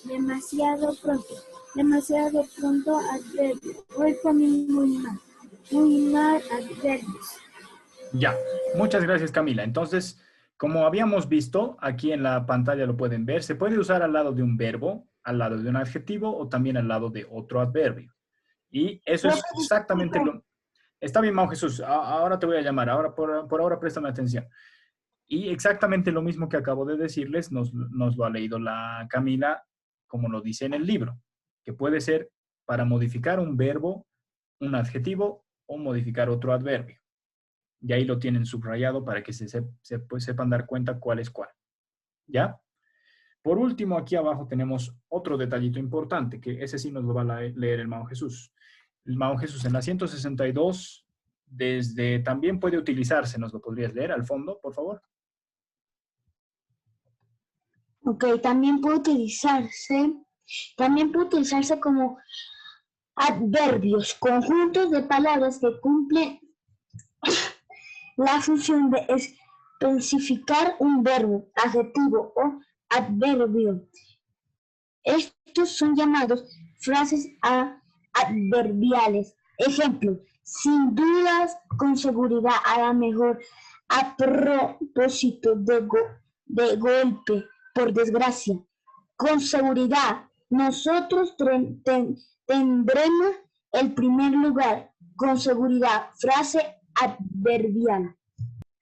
demasiado pronto. Demasiado pronto, adverbio. Hoy comí muy mal. Muy mal, adverbios. Ya, muchas gracias Camila. Entonces, como habíamos visto, aquí en la pantalla lo pueden ver, se puede usar al lado de un verbo, al lado de un adjetivo o también al lado de otro adverbio. Y eso es exactamente lo... Está bien, Mau Jesús, ahora te voy a llamar, ahora por ahora préstame atención. Y exactamente lo mismo que acabo de decirles nos lo ha leído la Camila, como lo dice en el libro, que puede ser para modificar un verbo, un adjetivo o modificar otro adverbio. Y ahí lo tienen subrayado para que pues, sepan dar cuenta cuál es cuál. ¿Ya? Por último, aquí abajo tenemos otro detallito importante, que ese sí nos lo va a leer el Mao Jesús. El Mao Jesús en la 162, también puede utilizarse, ¿nos lo podrías leer al fondo, por favor? Ok, también puede utilizarse como adverbios, conjuntos de palabras que cumplen la función de especificar un verbo, adjetivo o adverbio. Estos son llamados frases adverbiales. Ejemplo, sin dudas, con seguridad, a lo mejor, a propósito, de golpe, por desgracia. Con seguridad, nosotros tendremos el primer lugar. Con seguridad, frase adverbial.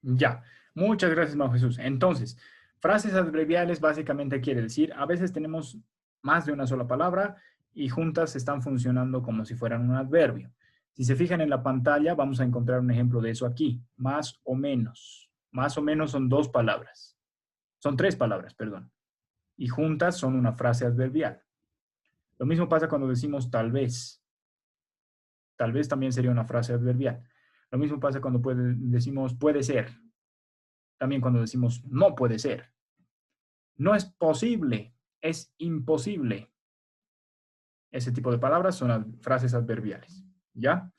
Ya, muchas gracias, Mao Jesús. Entonces, frases adverbiales básicamente quiere decir, a veces tenemos más de una sola palabra y juntas están funcionando como si fueran un adverbio. Si se fijan en la pantalla, vamos a encontrar un ejemplo de eso aquí, más o menos. Más o menos son dos palabras. Son tres palabras, perdón. Y juntas son una frase adverbial. Lo mismo pasa cuando decimos tal vez. Tal vez también sería una frase adverbial. Lo mismo pasa cuando decimos puede ser. También cuando decimos no puede ser. No es posible, es imposible. Ese tipo de palabras son frases adverbiales. ¿Ya?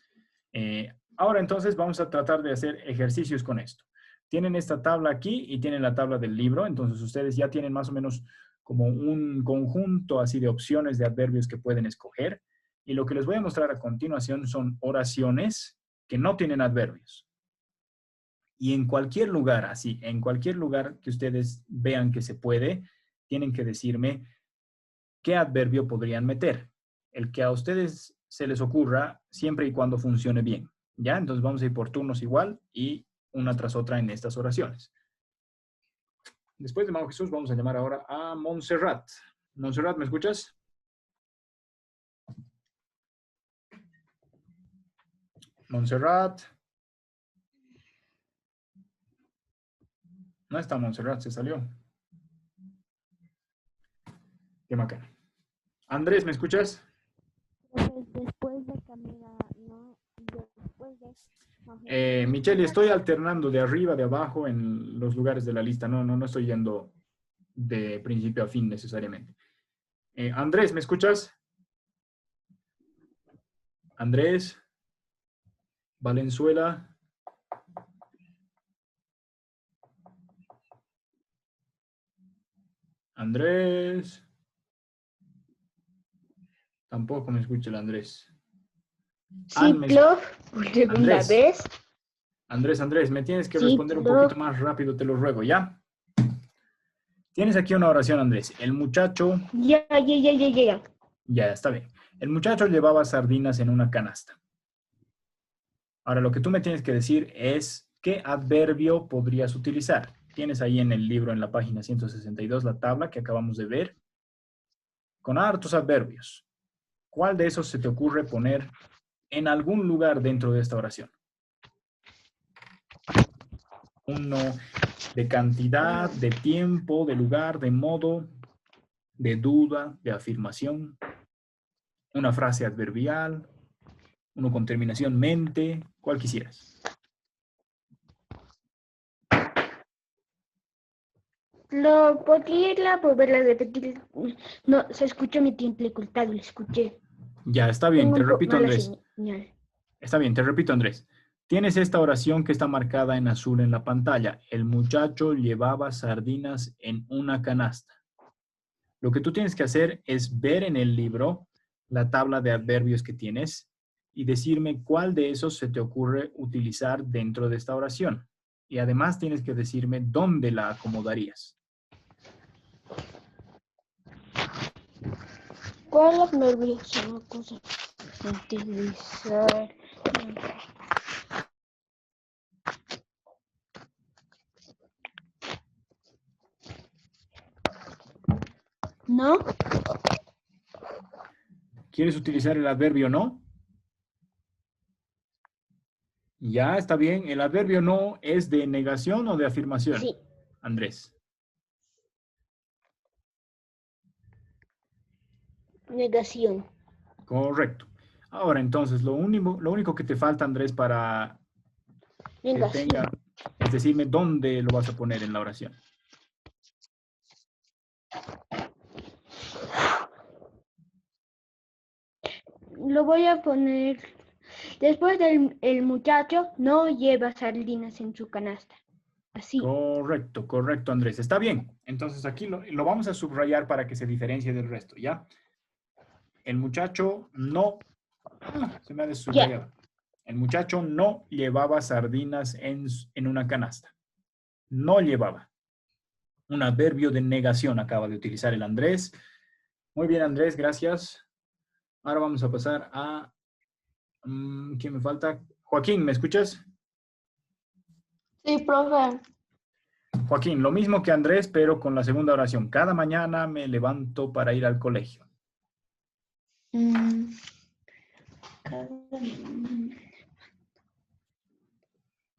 Ahora entonces vamos a tratar de hacer ejercicios con esto. Tienen esta tabla aquí y tienen la tabla del libro. Entonces ustedes ya tienen más o menos como un conjunto así de opciones de adverbios que pueden escoger. Y lo que les voy a mostrar a continuación son oraciones que no tienen adverbios. Y en cualquier lugar, así, en cualquier lugar que ustedes vean que se puede, tienen que decirme qué adverbio podrían meter. El que a ustedes se les ocurra, siempre y cuando funcione bien. ¿Ya? Entonces vamos a ir por turnos igual y una tras otra en estas oraciones. Después de Mau Jesús, vamos a llamar ahora a Montserrat. Montserrat, ¿me escuchas? Montserrat. No está Montserrat, se salió. Qué macana. Andrés, ¿me escuchas? Después de Camila, no, después de... Michelle, estoy alternando de arriba, de abajo en los lugares de la lista. No estoy yendo de principio a fin necesariamente. Andrés, ¿me escuchas? Andrés. Valenzuela. Andrés. Tampoco me escucha el Andrés. Sí, prof, por segunda vez. Andrés, me tienes que responder un poquito más rápido, te lo ruego, ¿ya? Tienes aquí una oración, Andrés. El muchacho... Ya. Ya, está bien. El muchacho llevaba sardinas en una canasta. Ahora, lo que tú me tienes que decir es qué adverbio podrías utilizar. Tienes ahí en el libro, en la página 162, la tabla que acabamos de ver, con hartos adverbios. ¿Cuál de esos se te ocurre poner en algún lugar dentro de esta oración? Uno de cantidad, de tiempo, de lugar, de modo, de duda, de afirmación. Una frase adverbial, uno con terminación mente, cual quisieras. ¿Lo podría volver a repetir? No, se escuchó mi timbre cortado, lo escuché. Ya, está bien, Tengo te un poco repito, mala Andrés. señal. Está bien, te repito, Andrés. Tienes esta oración que está marcada en azul en la pantalla. El muchacho llevaba sardinas en una canasta. Lo que tú tienes que hacer es ver en el libro la tabla de adverbios que tienes y decirme cuál de esos se te ocurre utilizar dentro de esta oración. Y además tienes que decirme dónde la acomodarías. ¿Cuál adverbio se me ocurre utilizar? ¿No? ¿Quieres utilizar el adverbio no? Ya, está bien. ¿El adverbio no es de negación o de afirmación? Sí. Andrés. Negación. Correcto. Ahora, entonces, lo único que te falta, Andrés, para que Negación. tenga, es decirme dónde lo vas a poner en la oración. Lo voy a poner. Después del el muchacho no lleva sardinas en su canasta. Así. Correcto, correcto, Andrés. Está bien. Entonces, aquí lo vamos a subrayar para que se diferencie del resto, ¿ya? El muchacho no... se me ha desubrayado. El muchacho no llevaba sardinas en una canasta. No llevaba. Un adverbio de negación acaba de utilizar el Andrés. Muy bien, Andrés, gracias. Ahora vamos a pasar a... ¿quién me falta? Joaquín, ¿me escuchas? Sí, profe. Joaquín, lo mismo que Andrés, pero con la segunda oración. Cada mañana me levanto para ir al colegio.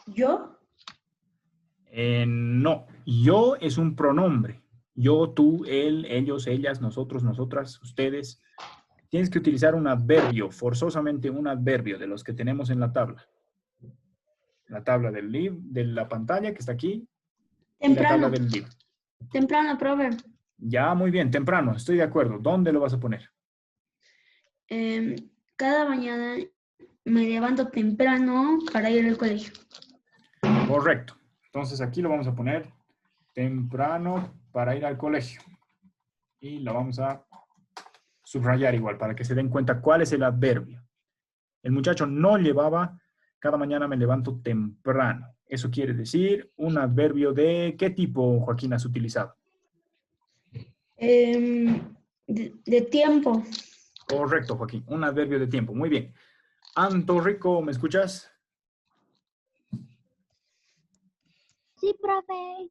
¿Yo? No, yo es un pronombre. Yo, tú, él, ellos, ellas, nosotros, nosotras, ustedes. Tienes que utilizar un adverbio, forzosamente un adverbio de los que tenemos en la tabla. La tabla de la pantalla que está aquí y la tabla Temprano. del libro. Temprano, profe. Ya, muy bien, temprano, estoy de acuerdo. ¿Dónde lo vas a poner? Cada mañana me levanto temprano para ir al colegio. Correcto. Entonces aquí lo vamos a poner temprano para ir al colegio. Y lo vamos a subrayar igual para que se den cuenta cuál es el adverbio. El muchacho no llevaba, cada mañana me levanto temprano. Eso quiere decir un adverbio de ¿qué tipo, Joaquín, has utilizado? De tiempo. Correcto, Joaquín. Un adverbio de tiempo. Muy bien. Anto Rico, ¿me escuchas? Sí, profe.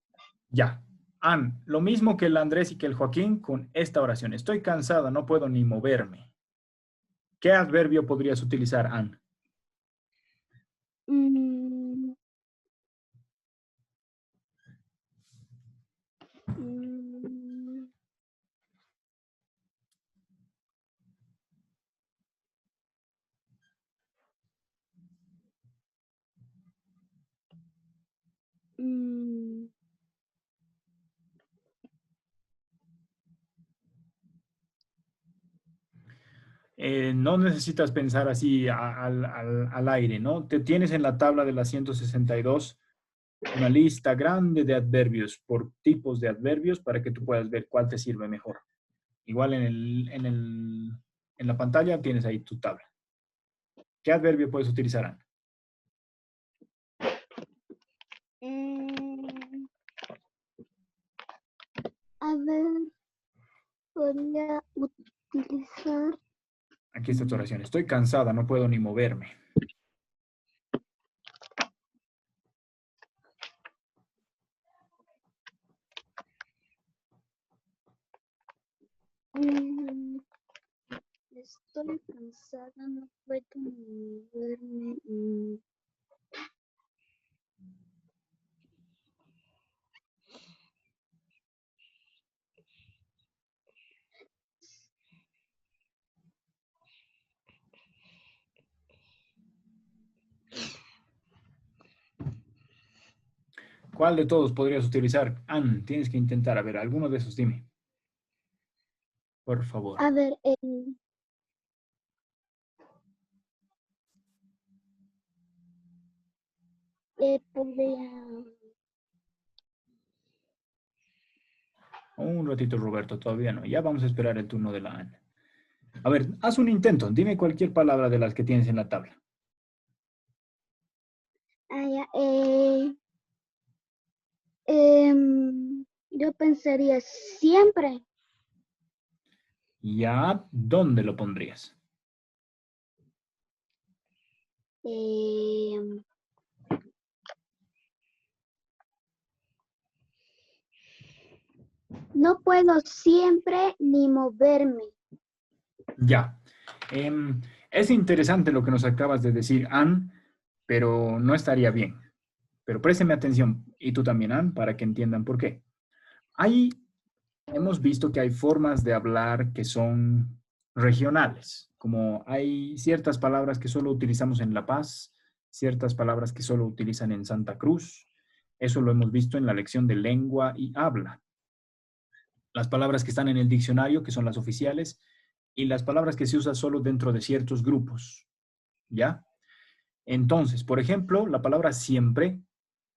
Ya. An, lo mismo que el Andrés y que el Joaquín con esta oración. Estoy cansada, no puedo ni moverme. ¿Qué adverbio podrías utilizar, An? Mm, mm, mm, No necesitas pensar así al aire, ¿no? Te tienes en la tabla de la 162 una lista grande de adverbios por tipos de adverbios para que tú puedas ver cuál te sirve mejor. Igual en la pantalla tienes ahí tu tabla. ¿Qué adverbio puedes utilizar, Ana? mm, a ver, podría utilizar. Aquí está tu oración. Estoy cansada, no puedo ni moverme. mm, Estoy cansada, no puedo ni moverme. ¿Cuál de todos podrías utilizar? Ann, tienes que intentar. A ver, alguno de esos, dime. Por favor. A ver, podría... Un ratito, Roberto, todavía no. Ya vamos a esperar el turno de la Ann. A ver, haz un intento. Dime cualquier palabra de las que tienes en la tabla. Yo pensaría siempre. Ya, ¿dónde lo pondrías? No puedo siempre ni moverme. Ya. Es interesante lo que nos acabas de decir, Ann, pero no estaría bien. Pero présteme atención, y tú también, Ann, para que entiendan por qué. Hemos visto que hay formas de hablar que son regionales, como hay ciertas palabras que solo utilizamos en La Paz, ciertas palabras que solo utilizan en Santa Cruz. Eso lo hemos visto en la lección de lengua y habla. Las palabras que están en el diccionario, que son las oficiales, y las palabras que se usan solo dentro de ciertos grupos. ¿Ya? Entonces, por ejemplo, la palabra siempre,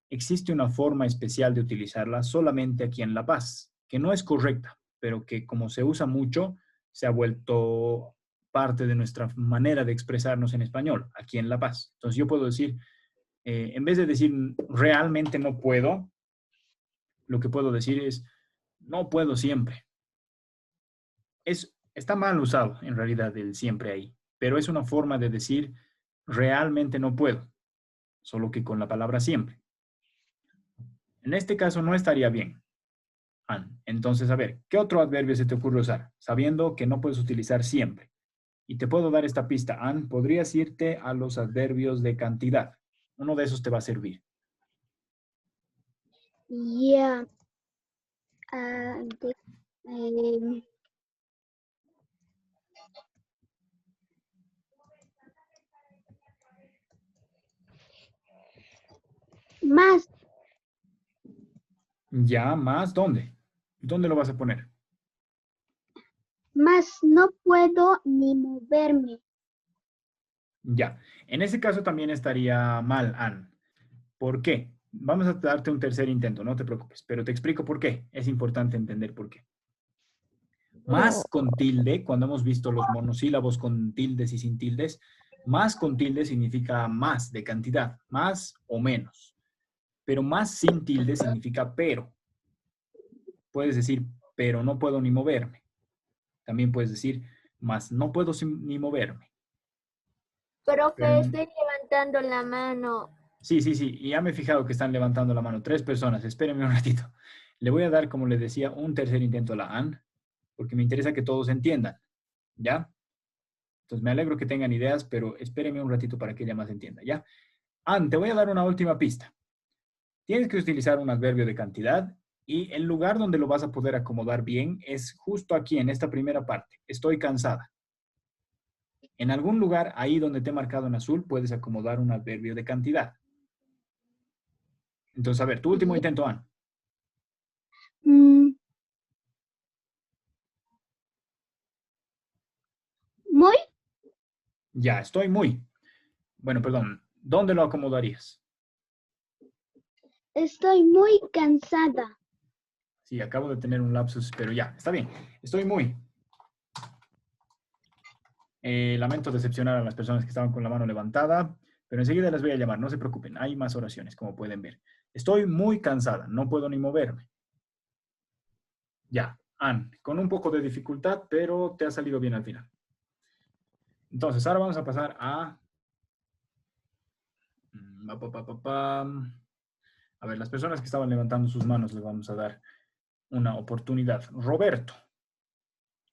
existe una forma especial de utilizarla solamente aquí en La Paz, que no es correcta, pero que como se usa mucho, se ha vuelto parte de nuestra manera de expresarnos en español, aquí en La Paz. Entonces yo puedo decir, en vez de decir realmente no puedo, lo que puedo decir es no puedo siempre. Está mal usado en realidad el siempre ahí, pero es una forma de decir realmente no puedo, solo que con la palabra siempre. En este caso no estaría bien, Ann. Entonces, a ver, ¿qué otro adverbio se te ocurre usar? Sabiendo que no puedes utilizar siempre. Y te puedo dar esta pista, Ann. Podrías irte a los adverbios de cantidad. Uno de esos te va a servir. Ya. Más. Ya, más, ¿dónde? ¿Dónde lo vas a poner? Más no puedo ni moverme. Ya. En ese caso también estaría mal, Ann. ¿Por qué? Vamos a darte un tercer intento, no te preocupes, pero te explico por qué. Es importante entender por qué. Más con tilde, cuando hemos visto los monosílabos con tildes y sin tildes, más con tilde significa más de cantidad, más o menos. Pero más sin tilde significa pero. Puedes decir, pero no puedo ni moverme. También puedes decir, más no puedo ni moverme. Profe, estoy levantando la mano. Sí, y ya me he fijado que están levantando la mano 3 personas. Espérenme un ratito. Le voy a dar, como les decía, un tercer intento a la Ann, porque me interesa que todos entiendan. ¿Ya? Entonces me alegro que tengan ideas, pero espérenme un ratito para que ella más entienda, ¿ya? Ann, te voy a dar una última pista. Tienes que utilizar un adverbio de cantidad y el lugar donde lo vas a poder acomodar bien es justo aquí, en esta primera parte. Estoy cansada. En algún lugar, ahí donde te he marcado en azul, puedes acomodar un adverbio de cantidad. Entonces, a ver, tu último intento, Ann. Muy. Ya, estoy muy. Bueno, perdón. ¿Dónde lo acomodarías? Estoy muy cansada. Sí, acabo de tener un lapsus, pero ya, está bien. Estoy muy. Lamento decepcionar a las personas que estaban con la mano levantada, pero enseguida les voy a llamar, no se preocupen, hay más oraciones, como pueden ver. Estoy muy cansada, no puedo ni moverme. Ya, Ann, con un poco de dificultad, pero te ha salido bien al final. Entonces, ahora vamos a pasar a... A ver, las personas que estaban levantando sus manos les vamos a dar una oportunidad. Roberto,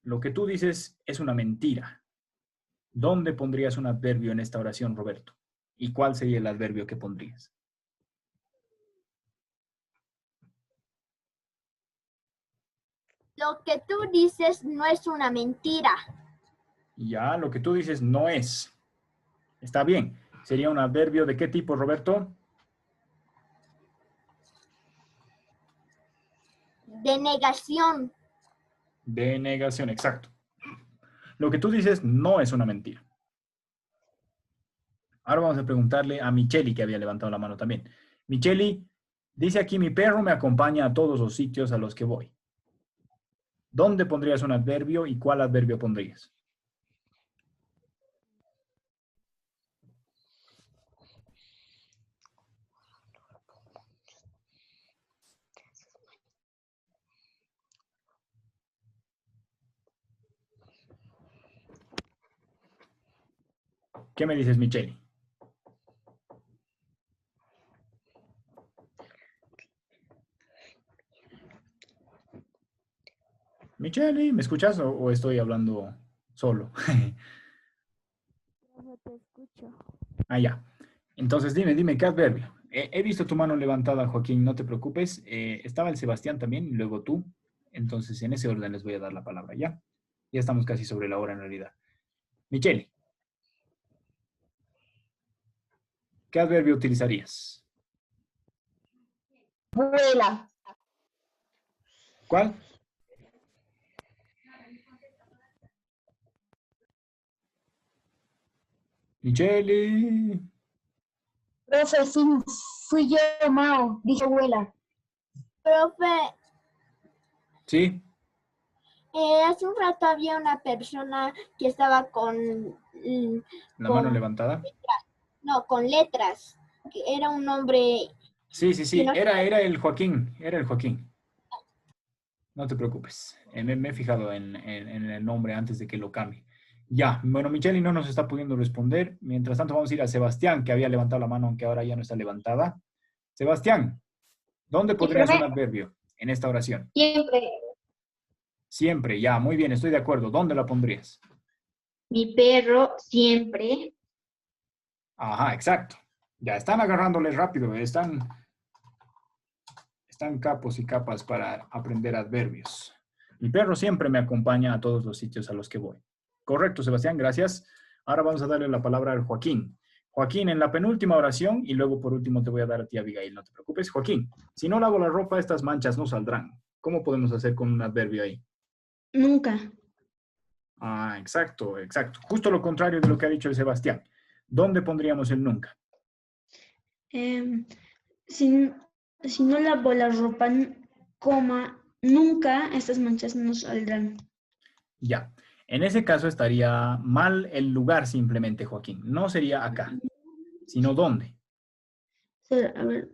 lo que tú dices es una mentira. ¿Dónde pondrías un adverbio en esta oración, Roberto? ¿Y cuál sería el adverbio que pondrías? Lo que tú dices no es una mentira. Ya, lo que tú dices no es. Está bien. ¿Sería un adverbio de qué tipo, Roberto? Denegación. Denegación, exacto. Lo que tú dices no es una mentira. Ahora vamos a preguntarle a Micheli, que había levantado la mano también. Micheli, dice aquí, mi perro me acompaña a todos los sitios a los que voy. ¿Dónde pondrías un adverbio y cuál adverbio pondrías? ¿Qué me dices, Micheli? Micheli, ¿me escuchas o estoy hablando solo? No te escucho. Ah, ya. Entonces, dime, ¿qué adverbio? He visto tu mano levantada, Joaquín, no te preocupes. Estaba el Sebastián también, y luego tú. Entonces, en ese orden les voy a dar la palabra, ¿ya? Ya estamos casi sobre la hora, en realidad. Micheli, ¿qué adverbio utilizarías? Vuela. ¿Cuál? Micheli. Profe, sí, fui yo, Mao. Dije abuela. Profe, ¿Sí? hace un rato había una persona que estaba ¿La con- mano levantada? con letras, que era un nombre. Sí. que no- Era el Joaquín. Era el Joaquín. No te preocupes. Me he fijado en el nombre antes de que lo cambie. Ya, bueno, Micheli no nos está pudiendo responder. Mientras tanto, vamos a ir a Sebastián, que había levantado la mano, aunque ahora ya no está levantada. Sebastián, ¿dónde podrías un adverbio en esta oración? Siempre. Siempre, ya, muy bien, estoy de acuerdo. ¿Dónde la pondrías? Mi perro siempre. Ajá, exacto. Ya están agarrándole rápido, están capos y capas para aprender adverbios. Mi perro siempre me acompaña a todos los sitios a los que voy. Correcto, Sebastián, gracias. Ahora vamos a darle la palabra al Joaquín. Joaquín, en la penúltima oración, y luego por último te voy a dar a ti, Abigail, no te preocupes. Joaquín, si no lavo la ropa, estas manchas no saldrán. ¿Cómo podemos hacer con un adverbio ahí? Nunca. Ah, exacto. Justo lo contrario de lo que ha dicho el Sebastián. ¿Dónde pondríamos el nunca? Si no lavo la ropa, nunca estas manchas no saldrán. Ya. En ese caso estaría mal el lugar simplemente, Joaquín. No sería acá, sino ¿dónde? A ver.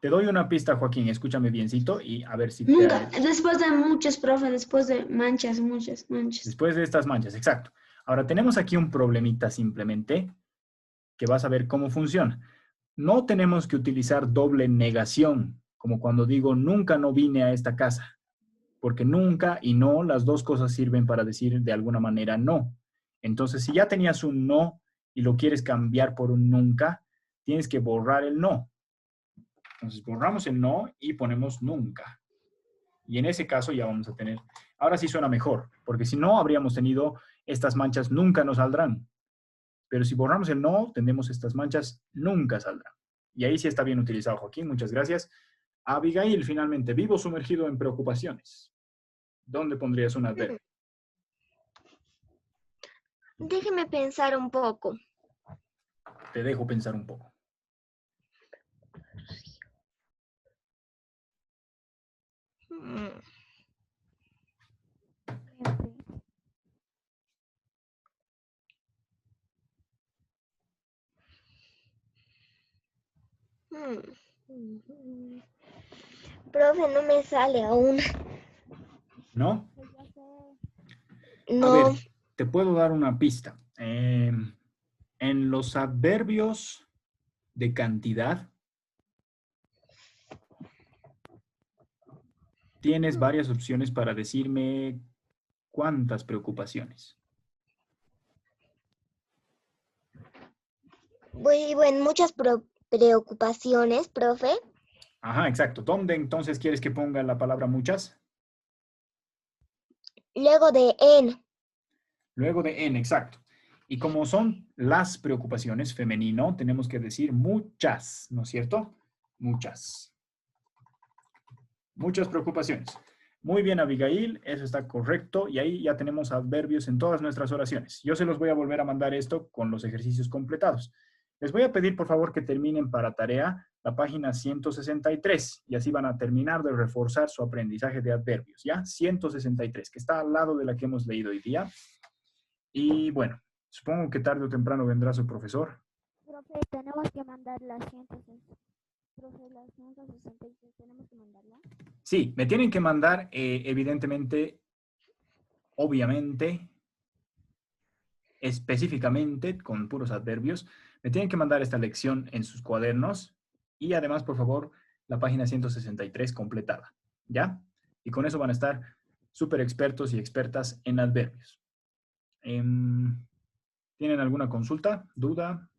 Te doy una pista, Joaquín. Escúchame biencito y a ver si Nunca. Después de muchos, profe, después de muchas manchas. Después de estas manchas, exacto. Ahora, tenemos aquí un problemita simplemente que vas a ver cómo funciona. No tenemos que utilizar doble negación, como cuando digo nunca no vine a esta casa, porque nunca y no, las dos cosas sirven para decir de alguna manera no. Entonces, si ya tenías un no y lo quieres cambiar por un nunca, tienes que borrar el no. Entonces, borramos el no y ponemos nunca. Y en ese caso ya vamos a tener, ahora sí suena mejor, porque si no habríamos tenido estas manchas nunca nos saldrán. Pero si borramos el no, tendremos estas manchas nunca saldrán. Y ahí sí está bien utilizado, Joaquín, muchas gracias. Abigail, finalmente, vivo sumergido en preocupaciones. ¿Dónde pondrías un adverbio? Déjeme pensar un poco. Te dejo pensar un poco. Profe, no me sale aún. ¿No? No. A ver, te puedo dar una pista. En los adverbios de cantidad, tienes varias opciones para decirme cuántas preocupaciones. Vivo en muchas preocupaciones, profe. Ajá, exacto. ¿Dónde entonces quieres que ponga la palabra muchas? Luego de en. Luego de en, exacto. Y como son las preocupaciones femenino, tenemos que decir muchas, ¿no es cierto? Muchas. Muchas preocupaciones. Muy bien, Abigail, eso está correcto. Y ahí ya tenemos adverbios en todas nuestras oraciones. Yo se los voy a volver a mandar esto con los ejercicios completados. Les voy a pedir, por favor, que terminen para tarea la página 163 y así van a terminar de reforzar su aprendizaje de adverbios, ¿ya? 163, que está al lado de la que hemos leído hoy día. Y bueno, supongo que tarde o temprano vendrá su profesor. Profe, tenemos que mandar la 163. Profe, la 163, ¿tenemos que mandarla? Sí, me tienen que mandar, evidentemente, obviamente, específicamente, con puros adverbios, me tienen que mandar esta lección en sus cuadernos y además, por favor, la página 163 completada, ¿ya? Y con eso van a estar súper expertos y expertas en adverbios. ¿Tienen alguna consulta, duda?